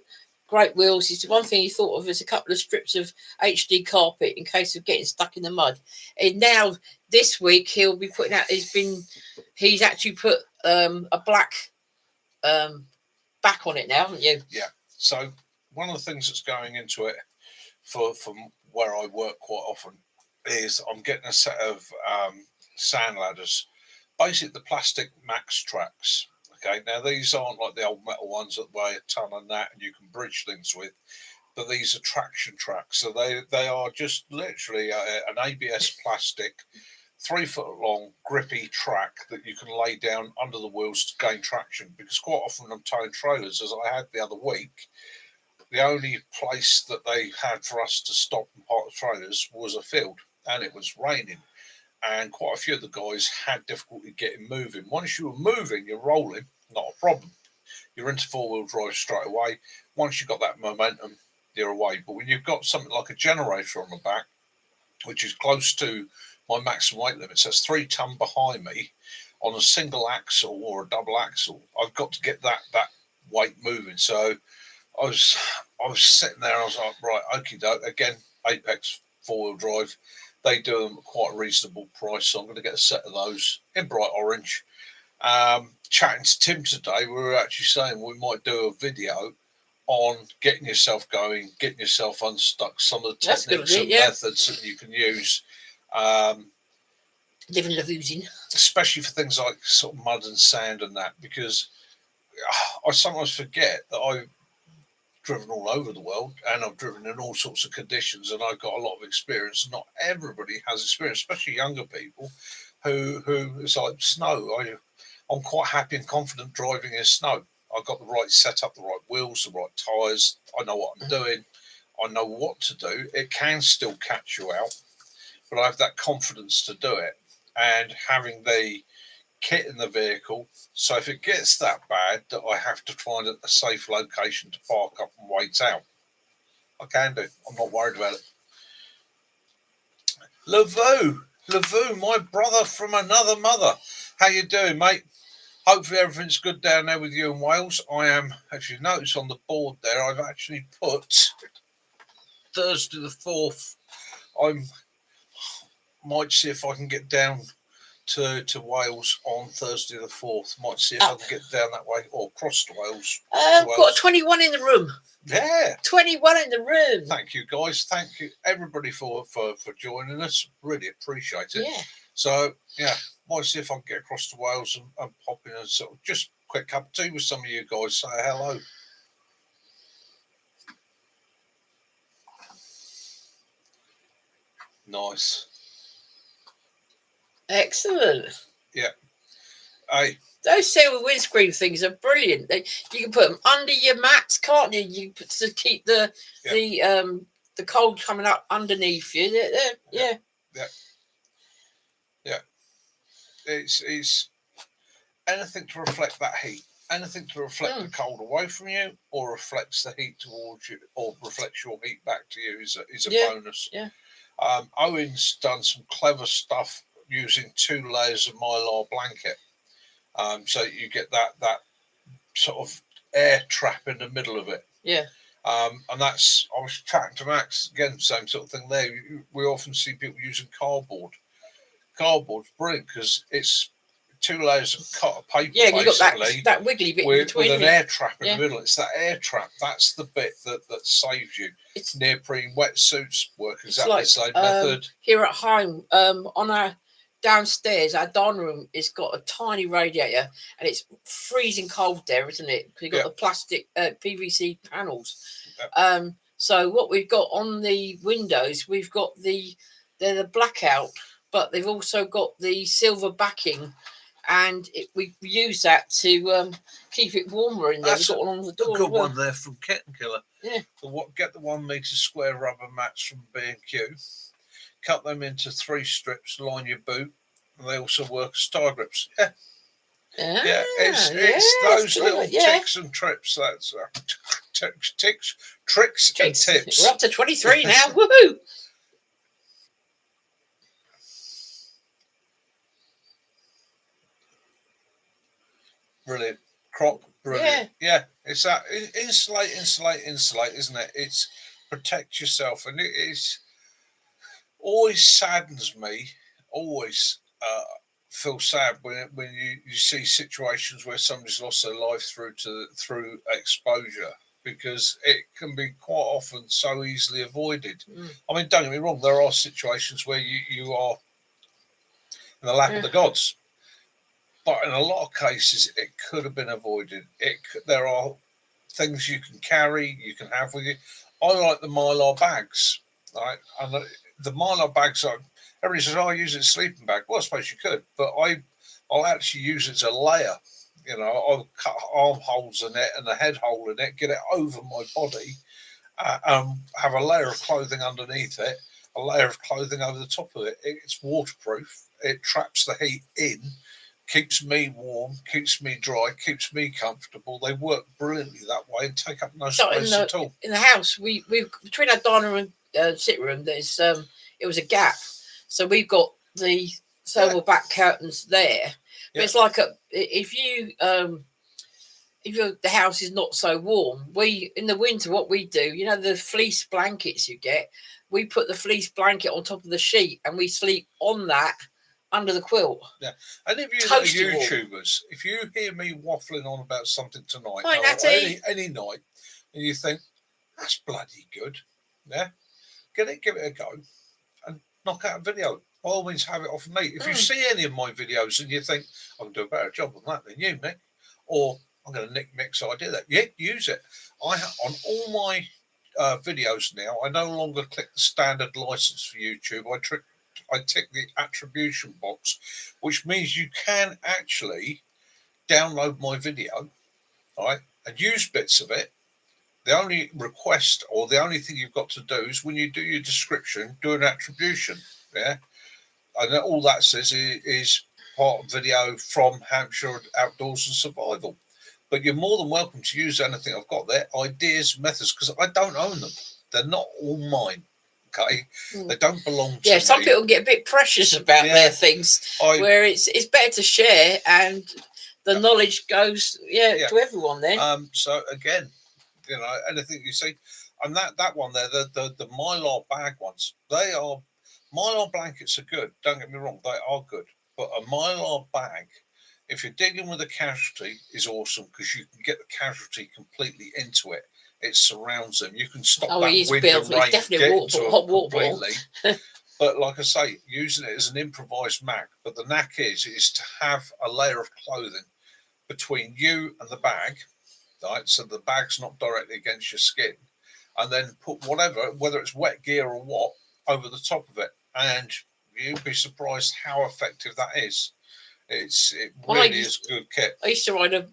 Great wheels. He said one thing he thought of is a couple of strips of HD carpet in case of getting stuck in the mud. And now this week he'll be putting out. He's actually put a black back on it now, haven't you? Yeah. So one of the things that's going into it from where I work quite often is I'm getting a set of sand ladders, basically the plastic max tracks. Okay, now these aren't like the old metal ones that weigh a ton and that, and you can bridge things with. But these are traction tracks, so they are just literally an ABS plastic, 3 foot long, grippy track that you can lay down under the wheels to gain traction. Because quite often when I'm towing trailers, as I had the other week, the only place that they had for us to stop and park the trailers was a field, and it was raining. And quite a few of the guys had difficulty getting moving. Once you were moving, you're rolling, not a problem. You're into 4-wheel drive straight away. Once you've got that momentum, you're away. But when you've got something like a generator on the back, which is close to my maximum weight limit. So it's 3 ton behind me on a single axle or a double axle. I've got to get that weight moving. So I was sitting there. I was like, right, okie doke. Again, Apex 4-wheel drive. They do them at quite a reasonable price, so I'm going to get a set of those in bright orange. Chatting to Tim today, we were actually saying we might do a video on getting yourself going, getting yourself unstuck, some of the techniques and methods that you can use. Living Lavousing. Especially for things like sort of mud and sand and that, because I sometimes forget that I've driven all over the world and I've driven in all sorts of conditions and I've got a lot of experience. Not everybody has experience, especially younger people who it's like snow. I'm quite happy and confident driving in snow. I've got the right setup, the right wheels, the right tyres. I know what I'm doing. I know what to do. It can still catch you out, but I have that confidence to do it. And having the kit in the vehicle, so if it gets that bad that I have to find a safe location to park up and wait out, I can do. I'm not worried about it. Lavoo, my brother from another mother. How you doing, mate? Hopefully everything's good down there with you in Wales. I am, if you notice on the board there, I've actually put Thursday the 4th. I might see if I can get down to Wales on Thursday the 4th. Might see if I can get down that way or across to Wales. I've got 21 in the room. Yeah. 21 in the room. Thank you, guys. Thank you, everybody, for joining us. Really appreciate it. Yeah. So, yeah, might see if I can get across to Wales and pop in and sort of just quick cup of tea with some of you guys. Say hello. Nice. Excellent. Yeah. Hey. Those silver windscreen things are brilliant. You can put them under your mats, can't you? To keep the cold coming up underneath you. Yeah. It's anything to reflect that heat, anything to reflect the cold away from you, or reflects the heat towards you, or reflects your heat back to you is a bonus. Yeah. Owen's done some clever stuff using 2 layers of mylar blanket. So you get that sort of air trap in the middle of it. Yeah. And that's, I was chatting to Max, again, same sort of thing there. We often see people using cardboard. Cardboard's brilliant because it's 2 layers of cut paper. Yeah, you got that wiggly bit with an air trap in the middle. It's that air trap. That's the bit that saves you. It's neoprene wetsuits work exactly the same method. Here at home, on our downstairs, our dining room has got a tiny radiator, and it's freezing cold there, isn't it? Because you've got the plastic PVC panels. Yep. So what we've got on the windows, we've got they're the blackout, but they've also got the silver backing, and we use that to keep it warmer in there. We've got one on the door. A good one there from Kitten Killer. Yeah. Get the 1 metre square rubber mats from B&Q. Cut them into 3 strips, line your boot, and they also work as tie grips. Yeah. It's those little ticks and trips. That's tricks and tips. We're up to 23 now. Woohoo! Brilliant. Croc, brilliant. Yeah, it's that insulate, isn't it? It's protect yourself, and it is always saddens me. Always feel sad when you see situations where somebody's lost their life through exposure, because it can be quite often so easily avoided. I mean, don't get me wrong, there are situations where you are in the lap of the gods, but in a lot of cases it could have been avoided. There are things you can carry, you can have with you. I like the mylar bags, right? And the mylar bags are, everybody says, I use it as a sleeping bag. Well, I suppose you could, but I'll actually use it as a layer. You know, I'll cut armholes in it and a head hole in it, get it over my body, have a layer of clothing underneath it, a layer of clothing over the top of it. It's waterproof. It traps the heat in, keeps me warm, keeps me dry, keeps me comfortable. They work brilliantly that way and take up no space at all. In the house, we've between our dining room and sitting room, there's it was a gap. So we've got the thermal back curtains there. But it's like if the house is not so warm, we in the winter what we do, you know, the fleece blankets you get, we put the fleece blanket on top of the sheet and we sleep on that under the quilt. Yeah, and if you are YouTubers, if you hear me waffling on about something tonight or any night, and you think that's bloody good, yeah, give it a go, and knock out a video. By all means, have it off of me. If you see any of my videos and you think I can do a better job on that than you, Mick, or I'm going to nick Mick's idea, that use it. On all my videos now, I no longer click the standard license for YouTube. I tick the attribution box, which means you can actually download my video, right, and use bits of it. The only request or the only thing you've got to do is when you do your description, do an attribution, yeah, and all that says is part of video from Hampshire Outdoors and Survival. But you're more than welcome to use anything I've got there, ideas, methods, because I don't own them. They're not all mine. Okay, they don't belong to me. Some people get a bit precious about their things, where it's better to share, and the knowledge goes to everyone. Then, so again, you know, anything you see, and that one there, the mylar bag ones, they are mylar blankets are good. Don't get me wrong, they are good, but a mylar bag, if you're dealing with a casualty, is awesome because you can get the casualty completely into it. It surrounds them. You can stop that wind and rain, get to it completely. But like I say, using it as an improvised mag. But the knack is to have a layer of clothing between you and the bag, right? So the bag's not directly against your skin, and then put whatever, whether it's wet gear or what, over the top of it, and you'd be surprised how effective that is. It really is good kit. I used to ride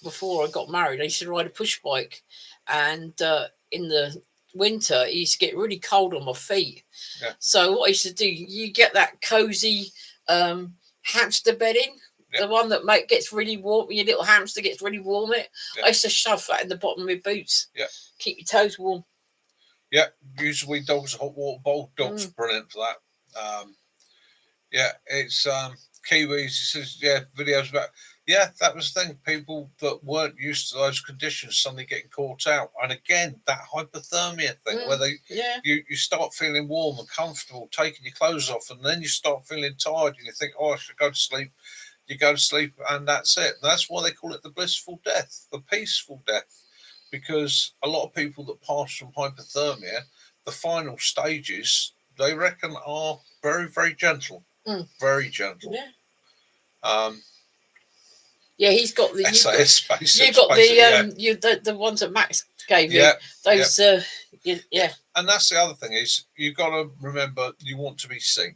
before I got married, I used to ride a push bike, and in the winter it used to get really cold on my feet. Yeah. So what I used to do, you get that cozy hamster bedding, the one that gets really warm. Your little hamster gets really warm. I used to shove that in the bottom of my boots. Yeah, keep your toes warm. Yeah, usually dogs, hot water bowl. Dogs brilliant for that. It's Kiwis. He says, videos about. Yeah, that was the thing. People that weren't used to those conditions suddenly getting caught out. And again, that hypothermia thing where you start feeling warm and comfortable, taking your clothes off, and then you start feeling tired and you think, I should go to sleep. You go to sleep and that's it. And that's why they call it the blissful death, the peaceful death, because a lot of people that pass from hypothermia, the final stages, they reckon are very, very gentle. Very gentle. Yeah. He's got the the ones that Max gave you. Those And that's the other thing is you've got to remember you want to be seen.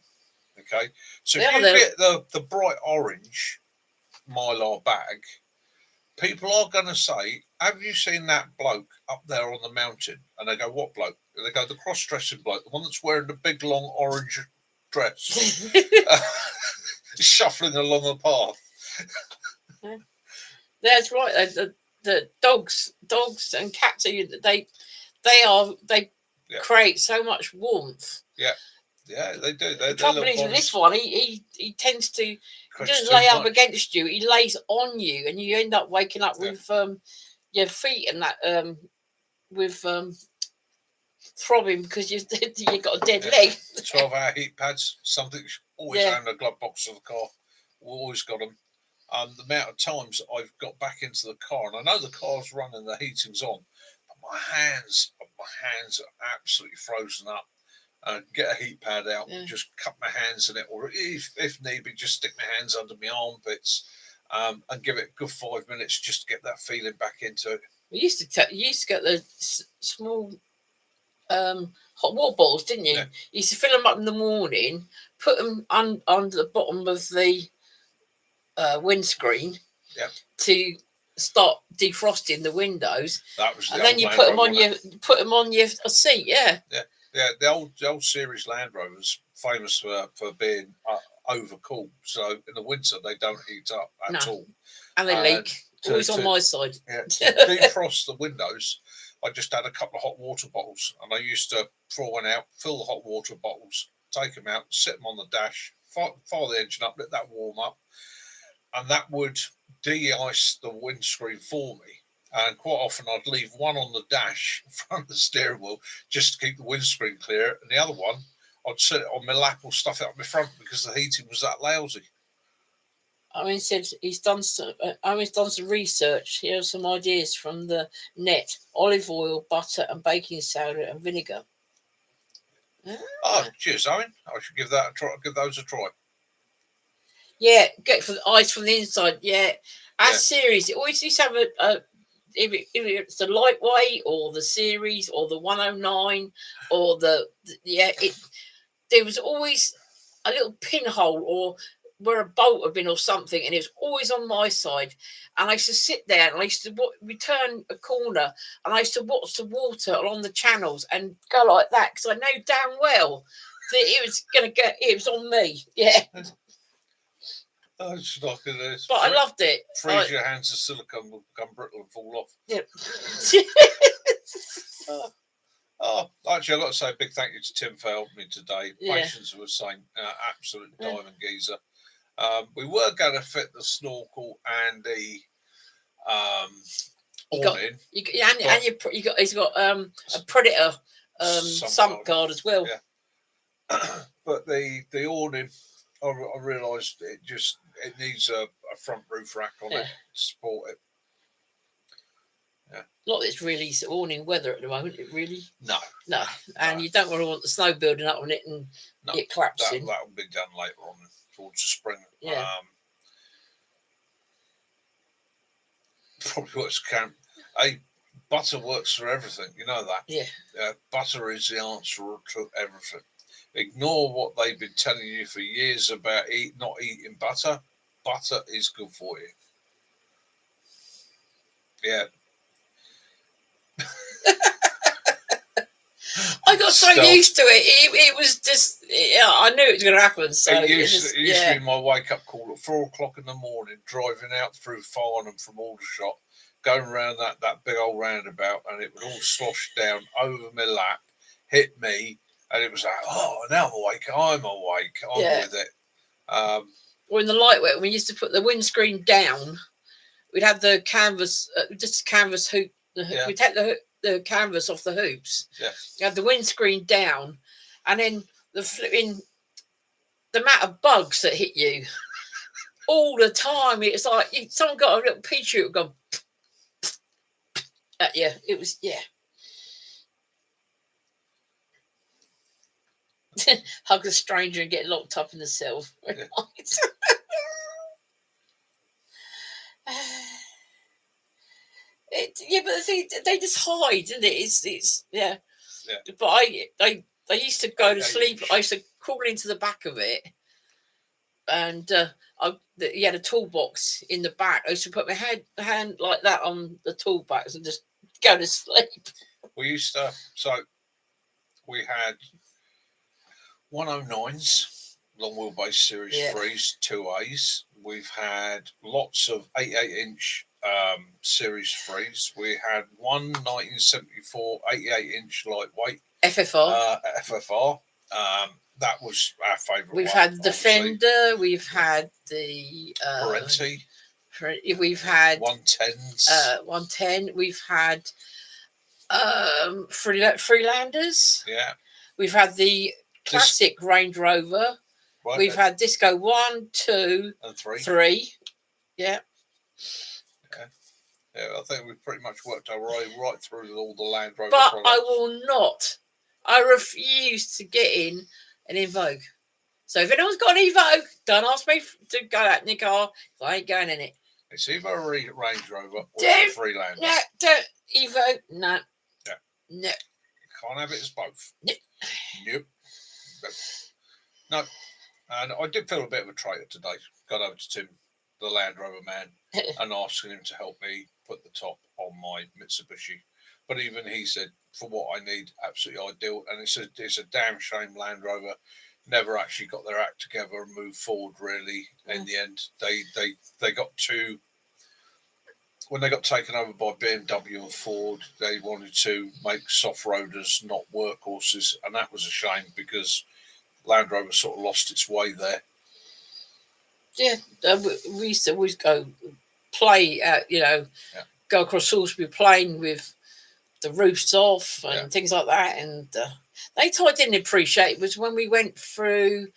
Okay. So if you get the bright orange mylar bag, people are going to say, have you seen that bloke up there on the mountain? And they go, what bloke? And they go, the cross-dressing bloke, the one that's wearing the big long orange dress, shuffling along the path. That's right. The dogs and cats, they create so much warmth. Yeah, they do. The trouble is with this one, he tends to, he doesn't lay up against you. He lays on you, and you end up waking up with your feet and that with throbbing because you got a dead leg. 12-hour heat pads, something's always in the glove box of the car. We've always got them. The amount of times I've got back into the car, and I know the car's running, the heating's on, but my hands are absolutely frozen up. Get a heat pad out and just cut my hands in it, or if need be, just stick my hands under my armpits and give it a good 5 minutes just to get that feeling back into it. You used to get the small hot water bottles, didn't you? You used to fill them up in the morning, put them under the bottom of the windscreen to start defrosting the windows. That was and then you put them on your seat. Yeah, the old series Land Rovers famous for being overcooled. So in the winter they don't heat up at all, and they leak. Always on my side. To defrost the windows, I just had a couple of hot water bottles, and I used to throw one out, fill the hot water bottles, take them out, sit them on the dash, fire the engine up, let that warm up, and that would de-ice the windscreen for me. And quite often I'd leave one on the dash in front of the steering wheel just to keep the windscreen clear, and the other one I'd sit it on my lap or stuff it up my front because the heating was that lousy. Owen said he's done some. Owen's done some research. Here are some ideas from the net: olive oil, butter, and baking soda and vinegar. Oh, cheers, Owen. I should give that a try. Give those a try. Yeah, get for the eyes from the inside. Yeah, series. It always used to have a if it's the lightweight or the series or the 109 or there was always a little pinhole or where a bolt had been or something, and it was always on my side. And I used to sit there and I used to return a corner and I used to watch the water along the channels and go like that because I know damn well that it was going to get, it was on me. Yeah. Oh, it's not gonna, but I loved it. Freeze your hands, the silicone will become brittle and fall off. Yeah. Actually, I've got to say a big thank you to Tim for helping me today. Yeah. Patience was saying, absolute diamond geezer. We were going to fit the snorkel and the awning. He's got a Predator sump guard as well. Yeah. But the awning, I realised it needs a front roof rack on it to support it. Yeah. Not that it's really awning weather at the moment. It really no. And you don't want the snow building up on it and it collapsing. That will be done later on towards the spring. Yeah. Probably what's count. Butter works for everything. You know that. Yeah. Butter is the answer to everything. Ignore what they've been telling you for years about not eating butter. Butter is good for you. Yeah. I got so used to it. It was just, I knew it was going to happen. So it used to be my wake-up call at 4 o'clock in the morning, driving out through Farnham from Aldershot, going around that big old roundabout, and it would all slosh down over my lap, hit me, and it was like, oh, now I'm awake. I'm with it. Or in the lightweight, when we used to put the windscreen down, we'd have the canvas, just canvas hoop. We'd take the canvas off the hoops. Yeah. You had the windscreen down, and then the amount of bugs that hit you all the time. It's like someone got a little pea shooter gone at you. It was hug a stranger and get locked up in the cell. Yeah. But the thing, they just hide, isn't it? It's But I used to go to sleep. I used to crawl into the back of it, and you had a toolbox in the back. I used to put my hand like that on the toolbox and just go to sleep. We used to. So we had 109s, long wheelbase series 3s, 2As. We've had lots of 88-inch series 3s. We had one 1974 88-inch lightweight FFR. That was our favourite. We've had the Defender. We've had the Parenti. We've had 110s. 110. We've had Freelanders. Yeah. We've had the classic Range Rover. Right, we've had Disco 1, 2, and 3. Yeah. Yeah, I think we've pretty much worked our way right through all the Land Rover But products. I will not. I refuse to get in an Evoque. So if anyone's got an Evoque, don't ask me to go out in the car. I ain't going in it. It's either a Range Rover or a Freelander. No, don't. Evoque, no. Yeah. No. You can't have it as both. No. Nope. No. And I did feel a bit of a traitor today. Got over to Tim, the Land Rover man, and asking him to help me put the top on my Mitsubishi. But even he said, for what I need, absolutely ideal. And it's a damn shame Land Rover never actually got their act together and moved forward. Really, in the end, they got too when they got taken over by BMW and Ford, they wanted to make soft roaders, not workhorses, and that was a shame because Land Rover sort of lost its way there. Yeah, we used to always go play at, go across Salisbury Plain with the roofs off and things like that. And the thing I didn't appreciate was when we went through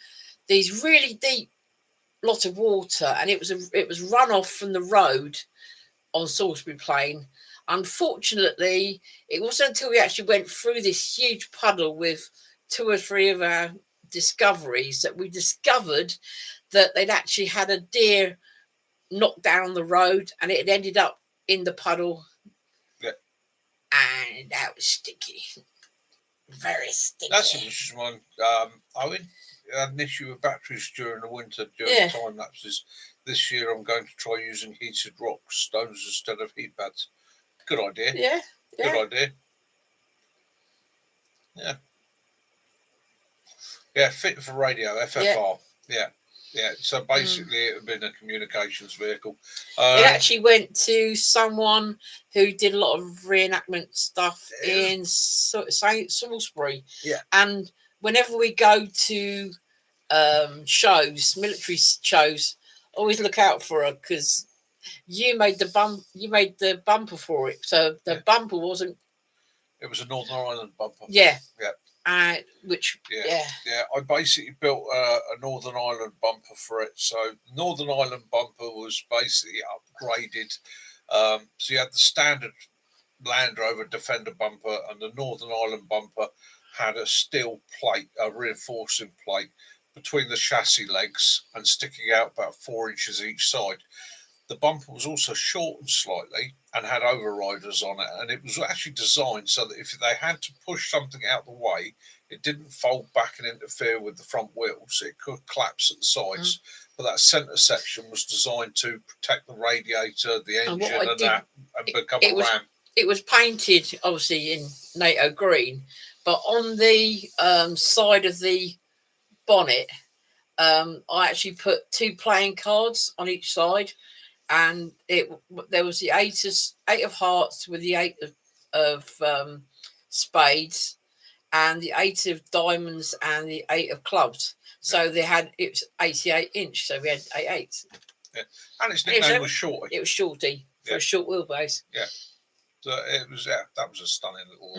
these really deep lot of water, and it was runoff from the road on Salisbury Plain. Unfortunately, it wasn't until we actually went through this huge puddle with 2 or 3 of our discoveries that we discovered that they'd actually had a deer knocked down the road, and it had ended up in the puddle. Yeah. And that was sticky. Very sticky. That's an interesting one. Owen had an issue with batteries during the winter, during time lapses. This year I'm going to try using heated rock stones instead of heat pads. Good idea. Yeah. Good idea. Yeah. Yeah, fit for radio, FFR. Yeah. So basically it would have been a communications vehicle. It actually went to someone who did a lot of reenactment stuff in Salisbury. Yeah. And whenever we go to shows, military shows, always look out for her, because you made the bumper for it. So the bumper wasn't. It was a Northern Ireland bumper. Yeah. Yeah. I basically built a Northern Ireland bumper for it. So Northern Ireland bumper was basically upgraded. So you had the standard Land Rover Defender bumper, and the Northern Ireland bumper had a steel plate, a reinforcing plate between the chassis legs and sticking out about 4 inches each side. The bumper was also shortened slightly and had overriders on it, and it was actually designed so that if they had to push something out the way, it didn't fold back and interfere with the front wheels. It could collapse at the sides, but that centre section was designed to protect the radiator, the engine, and become a ram. It was painted, obviously, in NATO green, but on the side of the bonnet, I actually put 2 playing cards on each side. And there was the 8 of hearts with the 8 of spades, and the 8 of diamonds and the 8 of clubs. So it was 88 inch. So we had 8 8s. Yeah. And its nickname was Shorty. It was Shorty for a short wheelbase. Yeah. So it was. Yeah, that was a stunning little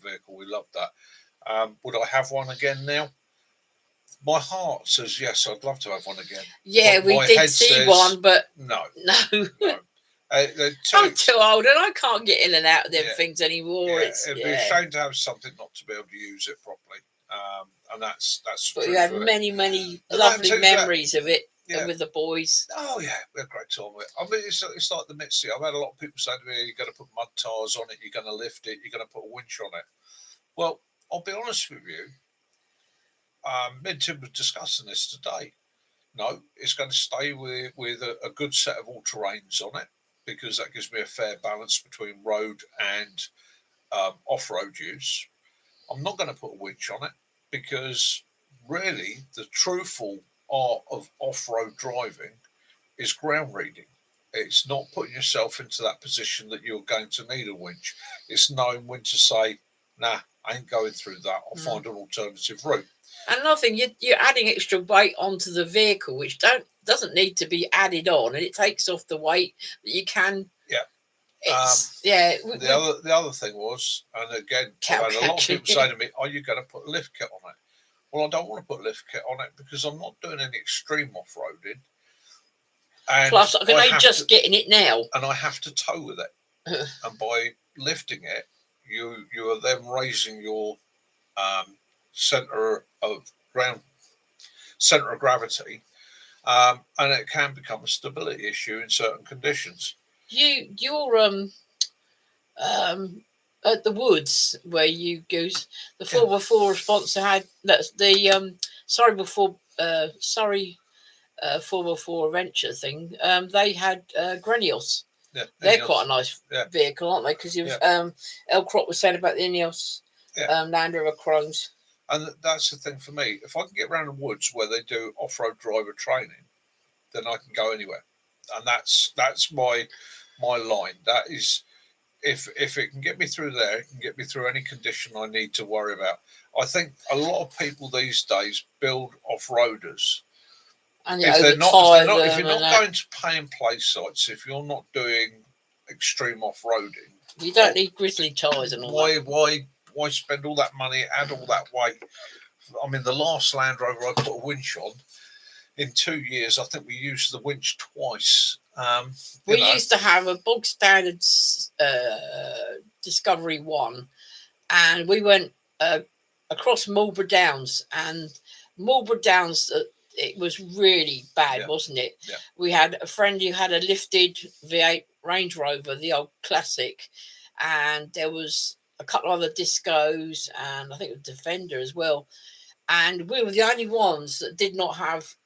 vehicle. We loved that. Would I have one again now? My heart says yes, I'd love to have one again. Yeah, we did see one, but no. I'm too old and I can't get in and out of them things anymore. It'd be a shame to have something not to be able to use it properly. And that's. But we had many lovely memories of it with the boys. Oh yeah, we had a great time with it. I mean, it's like the Mitzi. I've had a lot of people say to me, "You're going to put mud tires on it. You're going to lift it. You're going to put a winch on it." Well, I'll be honest with you. Me and Tim were discussing this today. No, it's going to stay with a good set of all-terrains on it, because that gives me a fair balance between road and off-road use. I'm not going to put a winch on it, because really the truthful art of off-road driving is ground reading. It's not putting yourself into that position that you're going to need a winch. It's knowing when to say, nah, I ain't going through that. I'll find an alternative route. And another thing, you're adding extra weight onto the vehicle, which doesn't need to be added on, and it takes off the weight that you can. Yeah. The other thing was, and again, I've had a lot of people say to me, "Are you going to put a lift kit on it?" Well, I don't want to put a lift kit on it because I'm not doing any extreme off-roading. And plus, I can only just getting it now, and I have to tow with it. And by lifting it, you are then raising your center of gravity, and it can become a stability issue in certain conditions. You're at the woods where you go, the 4x4 sponsor had the Surrey 4x4 adventure thing. They had Grenios. Yeah, they're quite a nice vehicle, aren't they? Because it was Elcrop was saying about the Ineos Land Rover Chromes. And that's the thing for me. If I can get around the woods where they do off-road driver training, then I can go anywhere. And that's my my line. That is, if it can get me through there, it can get me through any condition I need to worry about. I think a lot of people these days build off-roaders. And If you're not going to pay and play sites, if you're not doing extreme off-roading, you don't need grizzly tyres and all that. Why spend all that money, add all that weight? I mean, the last Land Rover I put a winch on, in 2 years, I think we used the winch twice. We used to have a bog standard Discovery 1, and we went across Marlborough Downs, and Marlborough Downs, it was really bad, wasn't it? Yeah. We had a friend who had a lifted V8 Range Rover, the old classic, and there was a couple of other Discos, and I think a Defender as well. And we were the only ones that did not have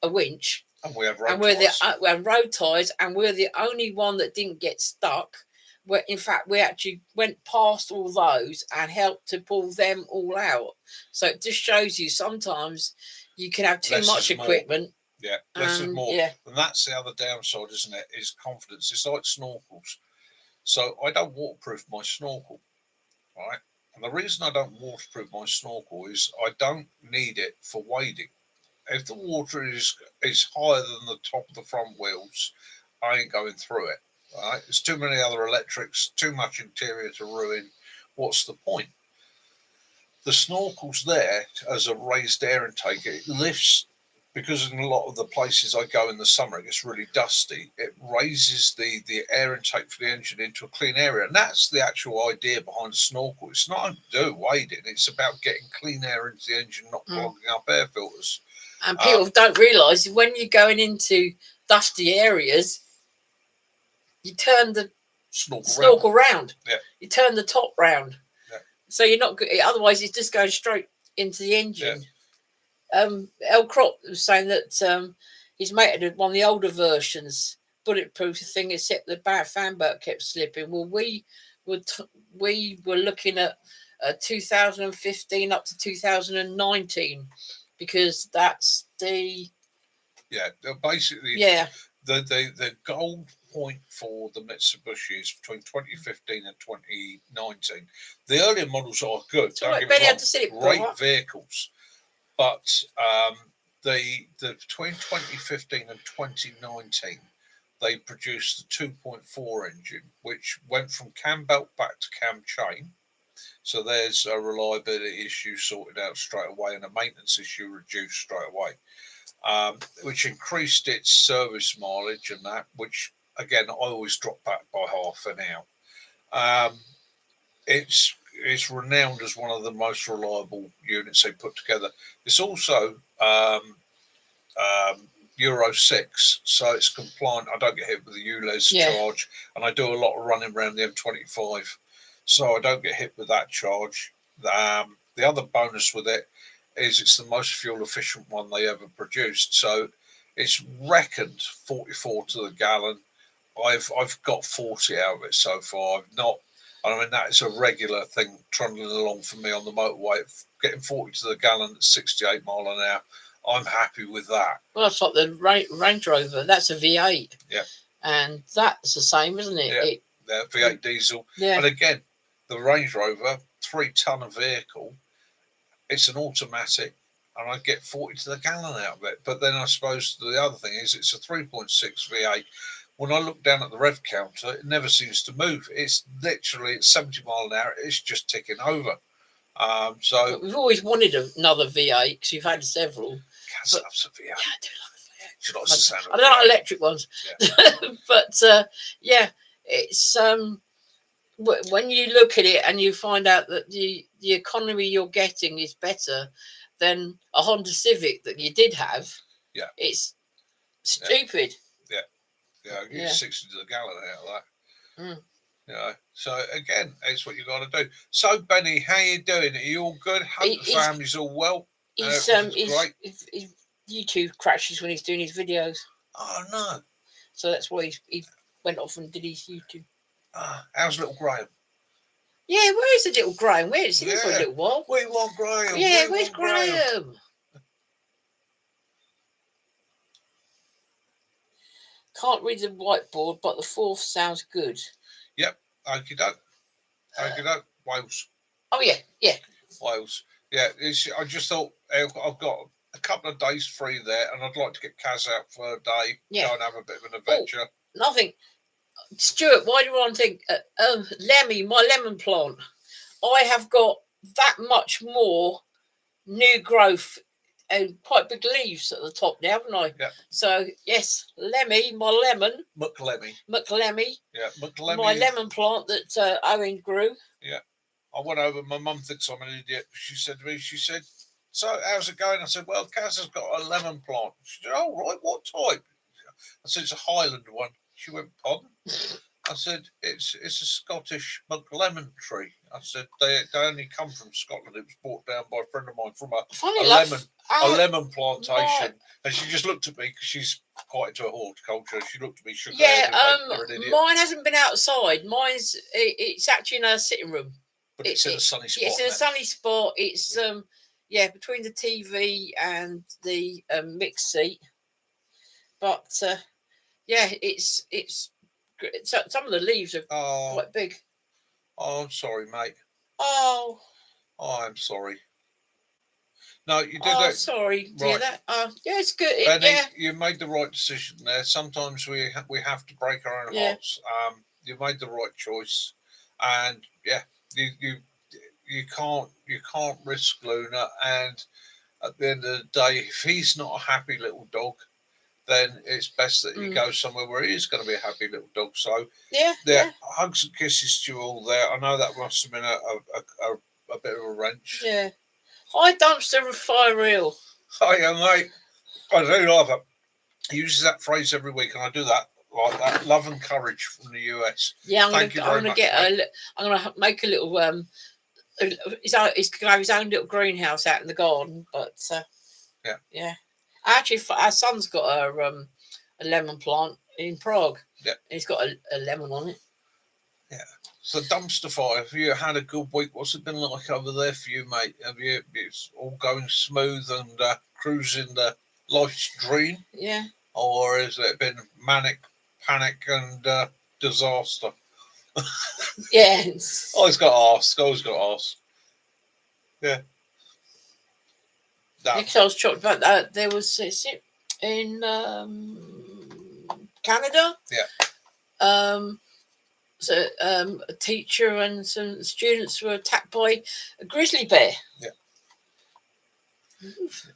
a winch. And we have road tyres. We have road tyres, and we're the only one that didn't get stuck. Where, in fact, we actually went past all those and helped to pull them all out. So it just shows you sometimes you can have too much equipment. Yeah, less is more. Yeah. And that's the other downside, isn't it? Is confidence. It's like snorkels. So I don't waterproof my snorkel, right? And the reason I don't waterproof my snorkel is I don't need it for wading. If the water is higher than the top of the front wheels, I ain't going through it. Right? There's too many other electrics, too much interior to ruin. What's the point? The snorkel's there as a raised air intake. It lifts, because in a lot of the places I go in the summer, it gets really dusty. It raises the air intake for the engine into a clean area. And that's the actual idea behind a snorkel. It's not to do wading. It's about getting clean air into the engine, not clogging up air filters. And people don't realise when you're going into dusty areas, you turn the snorkel round. Yeah. You turn the top round. Yeah. So you're not good. Otherwise, it's just going straight into the engine. Yeah. El Crop was saying that his mate had one of the older versions, bulletproof thing, except the fan belt kept slipping. Well, we were looking at 2015 up to 2019, because that's the basically the goal point for the Mitsubishi is between 2015 and 2019. The earlier models are good. Great vehicles, but the between 2015 and 2019, they produced the 2.4 engine, which went from cam belt back to cam chain. So there's a reliability issue sorted out straight away and a maintenance issue reduced straight away, which increased its service mileage and that, which again I always drop back by half an hour. It's renowned as one of the most reliable units they put together. It's also Euro 6, so it's compliant. I don't get hit with the ULEZ charge, and I do a lot of running around the M25, so I don't get hit with that charge. The other bonus with it is it's the most fuel efficient one they ever produced. So it's reckoned 44 to the gallon. I've got 40 out of it so far. I've not. I mean, that is a regular thing trundling along for me on the motorway. Getting 40 to the gallon at 68 mile an hour, I'm happy with that. Well, that's like the Range Rover. That's a V8. Yeah. And that's the same, isn't it? Yeah, V8 diesel. Yeah. And again, the Range Rover, 3-ton of vehicle, it's an automatic, and I get 40 to the gallon out of it. But then I suppose the other thing is it's a 3.6 V8. When I look down at the rev counter, it never seems to move. It's literally at 70 mile an hour. It's just ticking over. So we've always wanted another V8 because you've had several. Kaz loves a V8. Yeah, I do love a V8. She likes the sound of I don't like electric ones. Yeah. But it's when you look at it and you find out that the economy you're getting is better than a Honda Civic that you did have. Yeah. It's stupid. Yeah, I get 60 to the gallon out of that. You know, so again, it's what you got to do. So Benny, how you doing? Are you all good? Hope the family's all well. His YouTube crashes when he's doing his videos. Oh no! So that's why he went off and did his YouTube. How's little Graham? Yeah, where is the little Graham? Where is he for a little while? We want Graham. Yeah, where's Graham? Can't read the whiteboard, but the fourth sounds good. Yep. Okie doke. Okie doke. Wales. Oh yeah. Wales. Yeah. I just thought I've got a couple of days free there, and I'd like to get Kaz out for a day. Yeah. Go and have a bit of an adventure. Nothing. Stuart, why do you want to think? Lemmy, my lemon plant. I have got that much more new growth and quite big leaves at the top now, haven't I? Yeah. So yes, Lemmy, my lemon. McLemmy. Yeah, McLemmy. My lemon plant that Owen grew. Yeah. I went over. My mum thinks I'm an idiot. She said to me, so how's it going? I said, well, Kaz has got a lemon plant. She said, oh, right, what type? I said, it's a Highland one. She went, pardon? I said, it's a Scottish lemon tree. I said, they only come from Scotland. It was brought down by a friend of mine from a lemon plantation. And she just looked at me because she's quite into horticulture. She looked at me, shook her head, and an idiot. Mine hasn't been outside. It's actually in a sitting room. But it's in a sunny spot. It's in a sunny spot. It's between the TV and the mixed seat. But it's some of the leaves are quite big. Oh, I'm sorry, mate. Oh, I'm sorry. No, you did that. that. Sorry to hear that. Yeah, it's good. Benny, you made the right decision there. Sometimes we have to break our own hearts. You made the right choice, and you can't risk Luna. And at the end of the day, if he's not a happy little dog, then it's best that he goes somewhere where he is going to be a happy little dog. So hugs and kisses to you all there. I know that must have been a bit of a wrench. Yeah. Hi, dumpster and fire reel. Hi, mate. I do love it. He uses that phrase every week, and I do that like that. Love and courage from the US. Yeah, I'm gonna make a little he's going to have his own little greenhouse out in the garden. But yeah. Actually, our son's got a lemon plant in Prague. Yeah, he's got a lemon on it. Yeah. So dumpster fire. Have you had a good week? What's it been like over there for you, mate? It's all going smooth and cruising the life's dream? Yeah. Or has it been manic, panic, and disaster? Yeah. Always got to ask. Yeah. Because I was talking about that. There was in Canada. Yeah. So a teacher and some students were attacked by a grizzly bear. Yeah.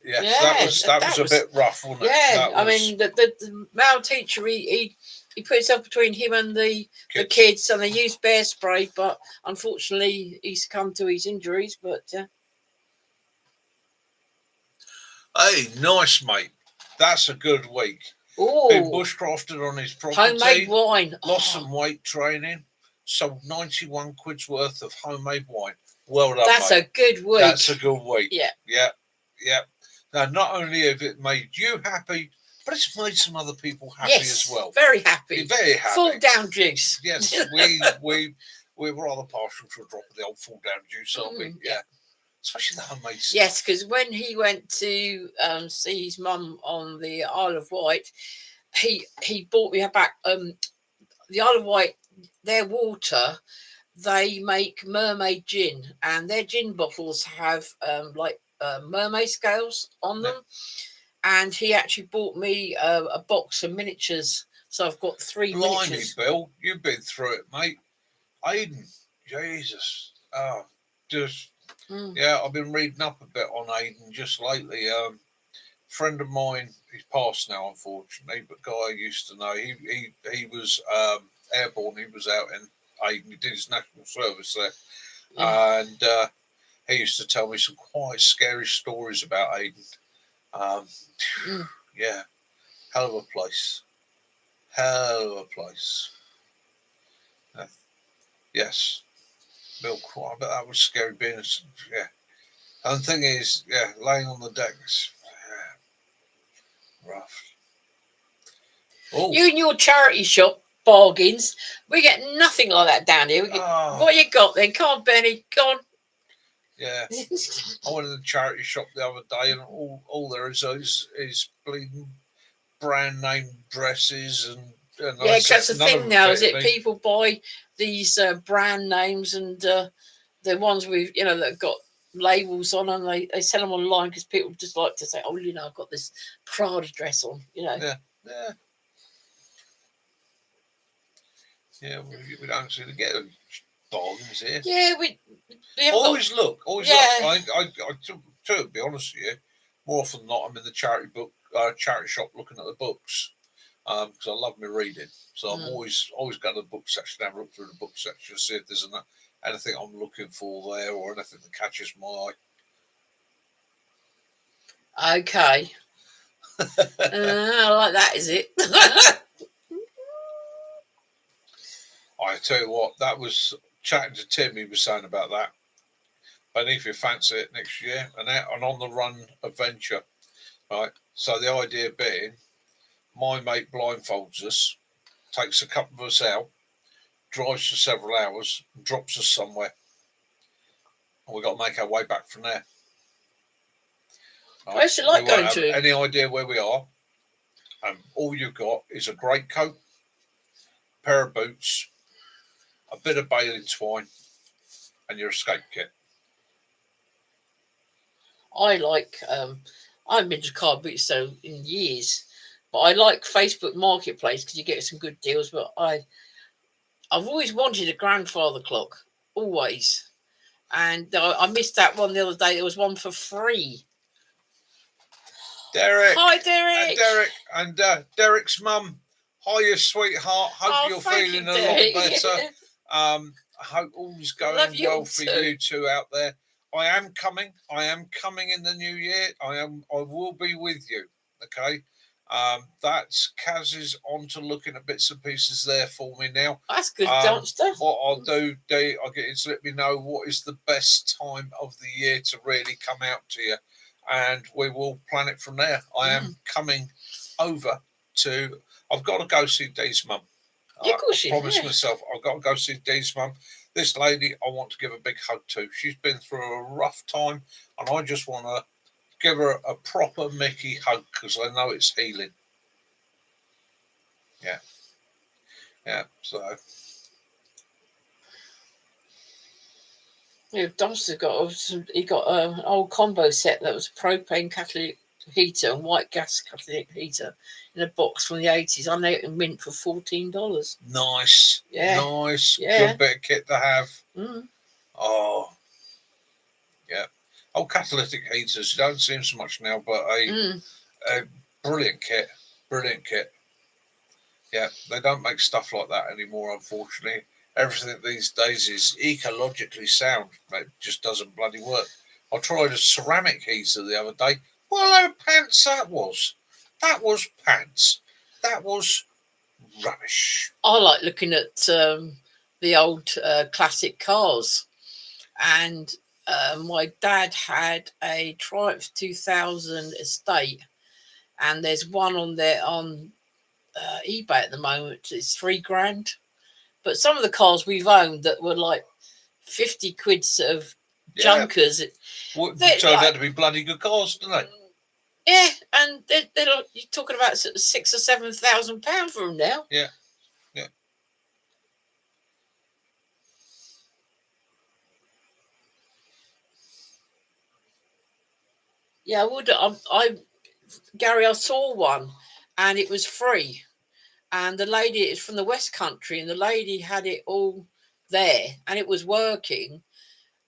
Yeah, that was a bit rough, wasn't it? Yeah, I mean the male teacher he put himself between him and the kids, and they used bear spray, but unfortunately he succumbed to his injuries. But hey, nice, mate. That's a good week. Oh, been bushcrafted on his property. Homemade wine. Lost some weight training. Sold 91 quid's worth of homemade wine. Well done, That's mate. a good week. That's a good week. Yeah. Now, not only have it made you happy, but it's made some other people happy as well. Very happy. Very happy. Full down juice. Yes, we're rather partial to a drop of the old full down juice, aren't we? Yeah. Especially the homemade stuff. Yes, because when he went to see his mum on the Isle of Wight, he bought me back the Isle of Wight. Their water, they make mermaid gin, and their gin bottles have mermaid scales on them. And he actually bought me a box of miniatures, so I've got 3 miniatures. Bill, you've been through it, mate. Aiden, Jesus, yeah, I've been reading up a bit on Aiden just lately. Friend of mine, he's passed now, unfortunately, but guy I used to know, he was airborne. He was out in Aiden. He did his national service there, and he used to tell me some quite scary stories about Aiden. Yeah, hell of a place. Yes, Bill, I bet that was scary being. And the thing is, laying on the decks, rough. Oh. You and your charity shop bargains, we get nothing like that down here. What you got then? Come on, Benny, go on. Yeah, I went to the charity shop the other day, and all there is bleeding brand name dresses and Yeah, because that's the none of thing them now, is fitted it? me. People buy these brand names and the ones with, that have got labels on them, they sell them online because people just like to say, oh, I've got this Prada dress on, Yeah. We don't seem to get bargains here. Yeah, we always look. Yeah. To be honest with you, more often than not, I'm in the charity shop looking at the books because I love my reading. So I'm always going to the book section, have a look through the book section, see if there's anything I'm looking for there or anything that catches my eye. Okay. I like that, is it? I tell you what, that was chatting to Tim. He was saying about that. But if you fancy it next year, an on the run adventure, right? So the idea being, my mate blindfolds us, takes a couple of us out, drives for several hours, and drops us somewhere, and we've got to make our way back from there. Right? I used to like we won't going have to any idea where we are, and all you've got is a great coat, a pair of boots, a bit of baling twine, and your escape kit. I like I haven't been to car boot sale in years, but I like Facebook Marketplace because you get some good deals. But I've always wanted a grandfather clock, always, and I missed that one the other day. There was one for free. Derek. Hi, Derek. Derek and Derek's mum. Hiya, sweetheart. Hope you're feeling a lot better. I hope all's going well for you two out there. I am coming in the new year. I will be with you. Okay. That's Kaz is on to looking at bits and pieces there for me now. That's good, Dumpster. What I'll do, I'll get you to let me know what is the best time of the year to really come out to you, and we will plan it from there. I am coming over to. I've got to go see Dee's mum. Yeah, of course I promised myself I've got to go see Dee's mum. This lady I want to give a big hug to. She's been through a rough time, and I just want to give her a proper Mickey hug because I know it's healing. Yeah. So. Yeah, Dumpster got an old combo set that was a propane catalytic heater and white gas catalytic heater in a box from the 80s. I know it in mint for $14. Nice. Yeah. Nice. Yeah. Good bit of kit to have. Mm. Oh. Yeah. Oh, catalytic heaters. You don't see them so much now, but a brilliant kit. Brilliant kit. Yeah, they don't make stuff like that anymore, unfortunately. Everything these days is ecologically sound. It just doesn't bloody work. I tried a ceramic heater the other day. Well, pants that was. That was pants. That was rubbish. I like looking at the old classic cars. And my dad had a Triumph 2000 Estate. And there's one on there on eBay at the moment. It's $3,000. But some of the cars we've owned that were like 50 quid sort of junkers. Well, they turned out to be bloody good cars, didn't they? Yeah, and they're you're talking about sort of £6,000 or £7,000 for them now. Yeah. Yeah, I would. Gary, I saw one, and it was free. And the lady is from the West Country, and the lady had it all there, and it was working.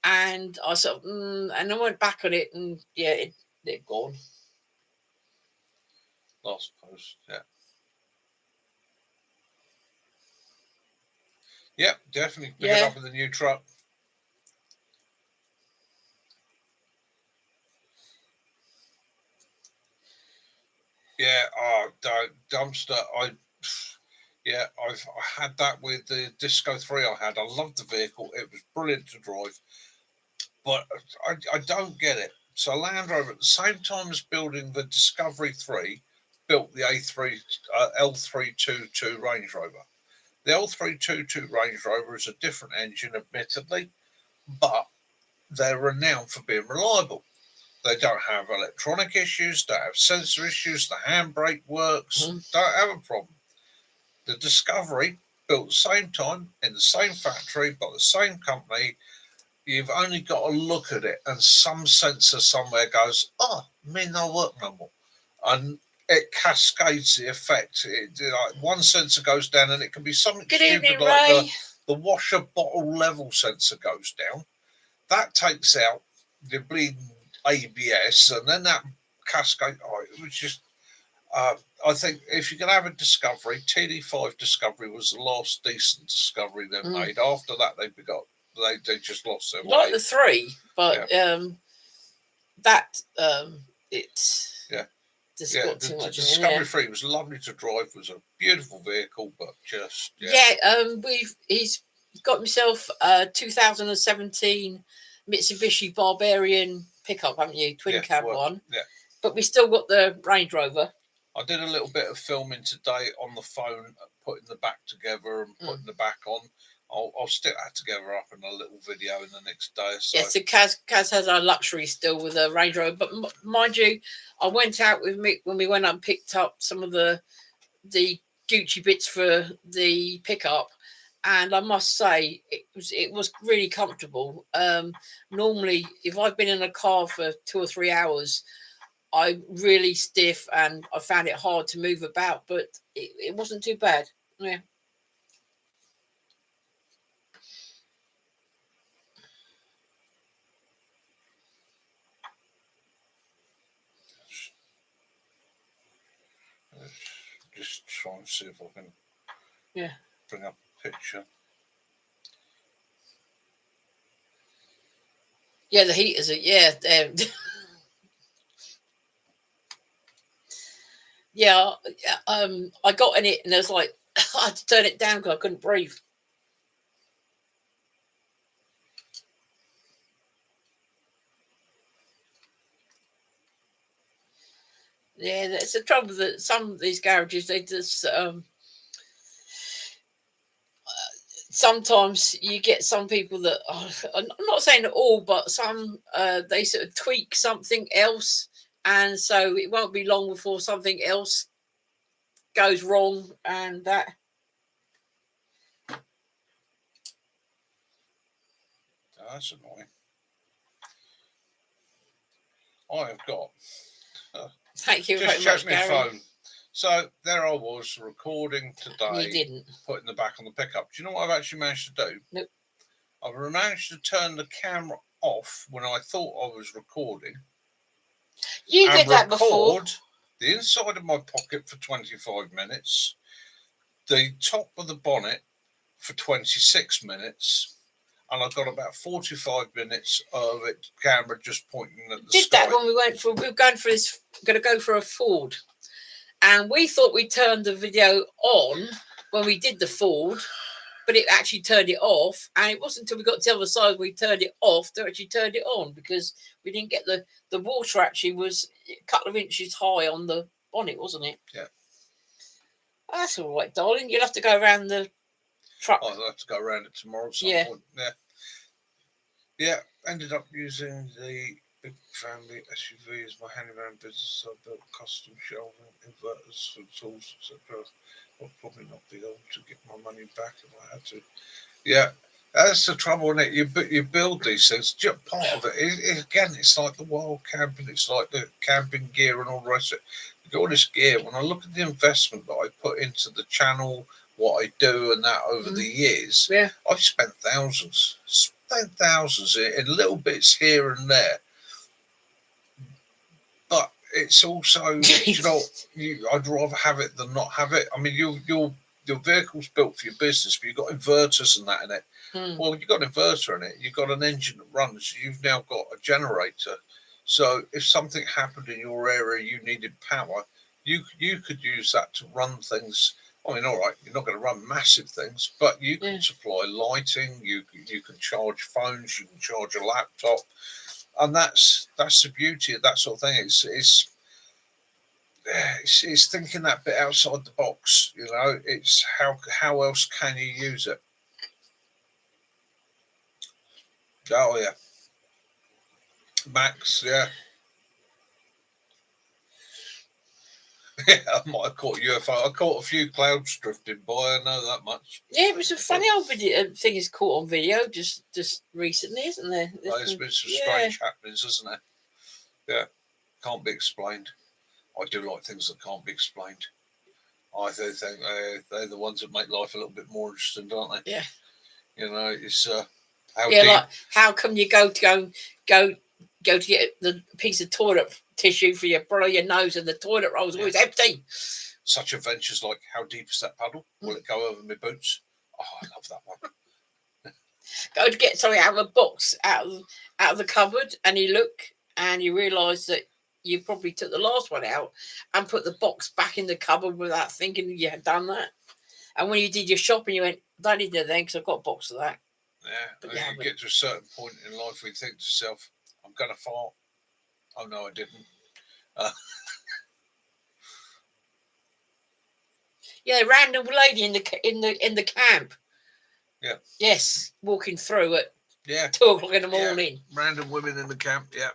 And I sort of, and I went back on it, and yeah, it gone. Last post, yeah. Yep, definitely pick it up with the new truck. Yeah, Dumpster. I've had that with the Disco 3 I had. I loved the vehicle. It was brilliant to drive. But I don't get it. So Land Rover, at the same time as building the Discovery 3, built the L322 Range Rover. The L322 Range Rover is a different engine, admittedly, but they're renowned for being reliable. They don't have electronic issues, don't have sensor issues, the handbrake works, don't have a problem. The Discovery, built at the same time in the same factory by the same company. You've only got to look at it, and some sensor somewhere goes, "Oh, me no work no more," and it cascades the effect. Like one sensor goes down, and it can be something Good stupid evening, like Ray. the washer bottle level sensor goes down. That takes out the bleeding ABS, and then that cascade. Oh, it was just. I think if you're going to have a Discovery, TD5 Discovery was the last decent Discovery they made. After that, they just lost their way. Like the 3, but it's just got too much. The Discovery 3 was lovely to drive. Was a beautiful vehicle, but just he's got himself a 2017 Mitsubishi Barbarian pickup, haven't you? Twin cab one. Yeah. But we still got the Range Rover. I did a little bit of filming today on the phone, putting the back together and putting the back on. I'll stick that together up in a little video in the next day or so. Yeah, so Kaz has our luxury still with a Range Rover. But mind you, I went out with Mick when we went and picked up some of the Gucci bits for the pickup. And I must say, it was really comfortable. Normally, if I've been in a car for 2 or 3 hours, I'm really stiff and I found it hard to move about, but it wasn't too bad. Yeah. Just try and see if I can bring up a picture. Yeah, the heaters are, yeah, I got in it and I was like, I had to turn it down because I couldn't breathe. Yeah, that's the trouble that some of these garages, they just sometimes you get some people that I'm not saying all, but some they sort of tweak something else, and so it won't be long before something else goes wrong, and that. That's annoying. I have got. Thank you just very much, check my Gary. phone. So there I was recording today. You didn't. Putting the back on the pickup. Do you know what I've actually managed to do? Nope. I've managed to turn the camera off when I thought I was recording. You did that before. The inside of my pocket for 25 minutes. The top of the bonnet for 26 minutes. And I've got about 45 minutes of it, camera just pointing at the sky. Did that when we were going to go for a Ford. And we thought we turned the video on when we did the Ford, but it actually turned it off. And it wasn't until we got to the other side we turned it off that actually turned it on, because we didn't get the water actually was a couple of inches high on the bonnet, wasn't it? Yeah. That's all right, darling. You'll have to go around the truck. I'll have to go around it tomorrow at some point. Yeah. Ended up using the big family SUV as my handyman business. I built custom shelving, inverters for tools, etc. I'll probably not be able to get my money back if I had to. Yeah, that's the trouble, isn't it? You build these things. Just part of it. Again, it's like the wild camping. It's like the camping gear and all the rest of it. You got all this gear. When I look at the investment that I put into the channel, what I do, and that over the years, I've spent thousands in little bits here and there. But it's also, I'd rather have it than not have it. I mean, your vehicle's built for your business, but you've got inverters and that in it. Well, you've got an inverter in it. You've got an engine that runs. You've now got a generator. So if something happened in your area, you needed power, you could use that to run things. I mean, all right, you're not going to run massive things, but you can supply lighting. You can charge phones. You can charge a laptop, and that's the beauty of that sort of thing. It's thinking that bit outside the box. It's how else can you use it? Oh yeah, Max, yeah. Yeah, I might have caught a UFO. I caught a few clouds drifting by. I know that much. Yeah, it was a funny old video thing. Is caught on video just recently, isn't there? There's been some strange happenings, isn't there? Yeah, can't be explained. I do like things that can't be explained. I do think they're the ones that make life a little bit more interesting, don't they? Yeah. You know, it's how yeah, deep. like how come you go to get the piece of toilet tissue for your blow your nose and the toilet roll's always empty. Such adventures like how deep is that puddle? Will it go over my boots? Oh, I love that one. Go to get something out of a box out of the cupboard, and you look and you realise that you probably took the last one out and put the box back in the cupboard without thinking you had done that. And when you did your shopping, you went, "I don't need that then because I've got a box of that." Yeah, but you get to a certain point in life where you think to yourself, "I'm going to fart." Oh no, I didn't. Yeah, random lady in the camp. Yeah. Yes, walking through at 2 o'clock in the morning. Yeah. Random women in the camp. Yeah.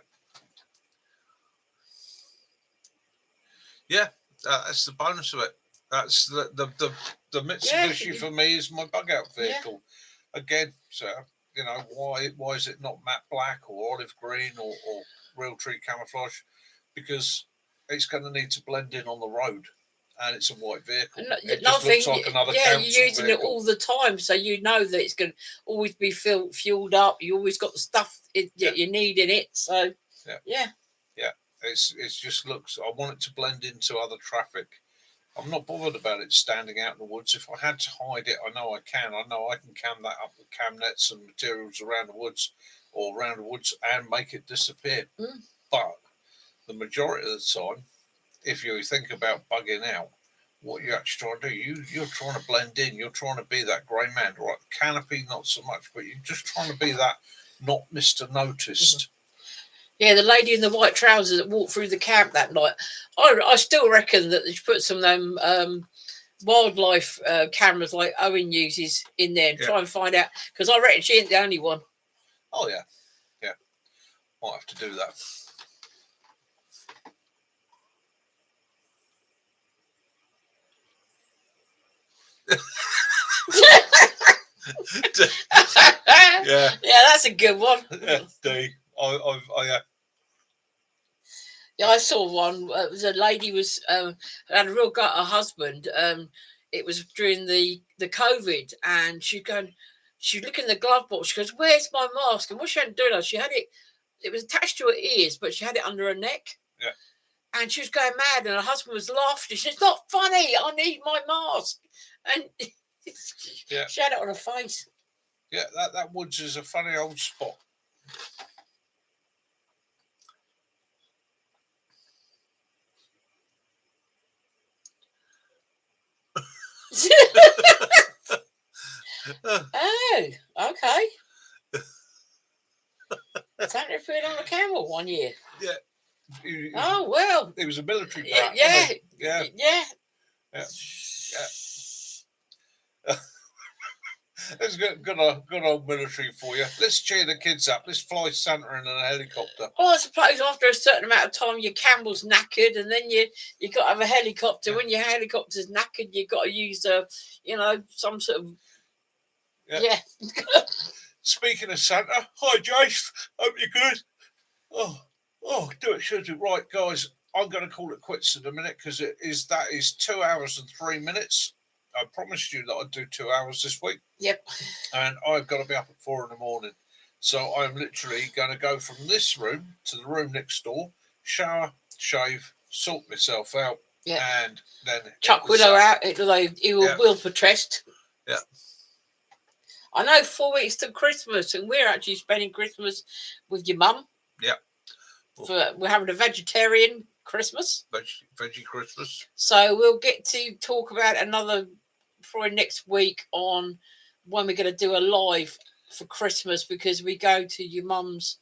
Yeah, that's the bonus of it. That's the Mitsubishi for me is my bug out vehicle. Yeah. Again, so you know why is it not matte black or olive green or Realtree camouflage? Because it's going to need to blend in on the road. And it's a white vehicle. It just looks like another council you're using vehicle. it all the time, so you know that it's going to always be fueled up. You always got the stuff that you need in it. So yeah. It just looks. I want it to blend into other traffic. I'm not bothered about it standing out in the woods. If I had to hide it, I know I can. I know I can cam that up with cam nets and materials around the woods and make it disappear. But the majority of the time, if you think about bugging out, what you're actually trying to do, you're trying to blend in. You're trying to be that grey man, right? Canopy, not so much, but you're just trying to be that not Mr. Noticed. Yeah, the lady in the white trousers that walked through the camp that night. I still reckon that they should put some of them wildlife cameras like Owen uses in there and try and find out, because I reckon she ain't the only one. Oh yeah, might have to do that. Yeah, that's a good one. Yeah, I saw one. It was a lady had a real gut. Her husband. It was during the COVID, and she's looking in the glove box. She goes, "Where's my mask?" And what she hadn't done, she had it. It was attached to her ears, but she had it under her neck. Yeah. And she was going mad, and her husband was laughing. She said, "It's not funny. I need my mask." And she had it on her face. Yeah, that woods is a funny old spot. Oh, okay. Santa appeared on a camel one year. Yeah. Oh well. He was a military brat. Yeah. It's good old military for you. Let's cheer the kids up. Let's fly Santa in a helicopter. Well, I suppose after a certain amount of time, your camel's knackered, and then you got to have a helicopter. Yeah. When your helicopter's knackered, you got to use some sort of Speaking of Santa, hi Jace. Hope you're good. Oh, do it, should do. Right, guys. I'm going to call it quits in a minute because that is 2 hours and 3 minutes. I promised you that I'd do 2 hours this week. Yep. And I've got to be up at 4 a.m. So I'm literally going to go from this room to the room next door, shower, shave, sort myself out, and then chuck Willow out. He will protest. Yeah. I know 4 weeks to Christmas, and we're actually spending Christmas with your mum. Yeah. We're having a vegetarian Christmas. Veggie Christmas. So we'll get to talk about another probably next week on when we're going to do a live for Christmas, because we go to your mum's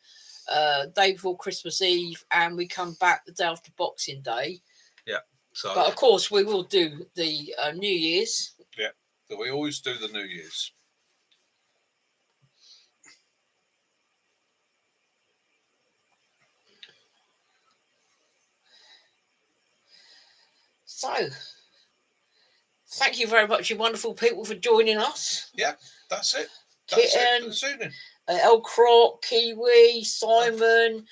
day before Christmas Eve and we come back the day after Boxing Day. Yeah. So, but of course we will do the New Year's. Yeah. So we always do the New Year's. So, thank you very much, you wonderful people, for joining us. Yeah, that's it. That's it for this evening. El Croc, Kiwi, Simon,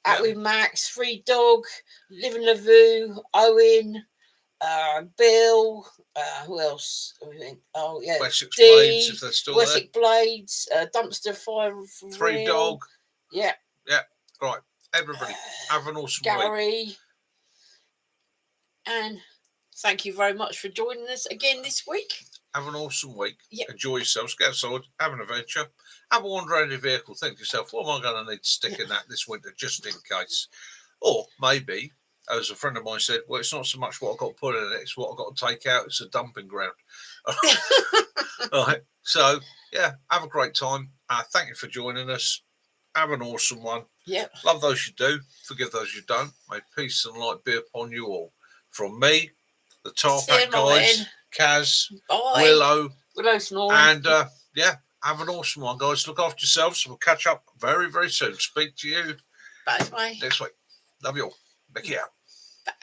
Out with Max, Free Dog, Living Lavoo, Owen, Bill, who else? Oh yeah, Wessex Dee, Blades, if they're still Wessex Blades, Dumpster Fire, Free Dog. Yeah. Right, everybody, have an awesome Gary. week. And thank you very much for joining us again this week. Have an awesome week. Yep. Enjoy yourselves. Get outside. Have an adventure. Have a wander around your vehicle. Think to yourself, what am I going to need to stick in that this winter just in case? Or maybe, as a friend of mine said, well, it's not so much what I've got to put in it, it's what I've got to take out. It's a dumping ground. All right. So, yeah, have a great time. Thank you for joining us. Have an awesome one. Yeah. Love those you do. Forgive those you don't. May peace and light be upon you all. From me, the Tarpac guys, Kaz, Willow, Snoring. and yeah, have an awesome one, guys. Look after yourselves. We'll catch up very, very soon. Speak to you Bye. next week. Love you all. Mickey out. Bye.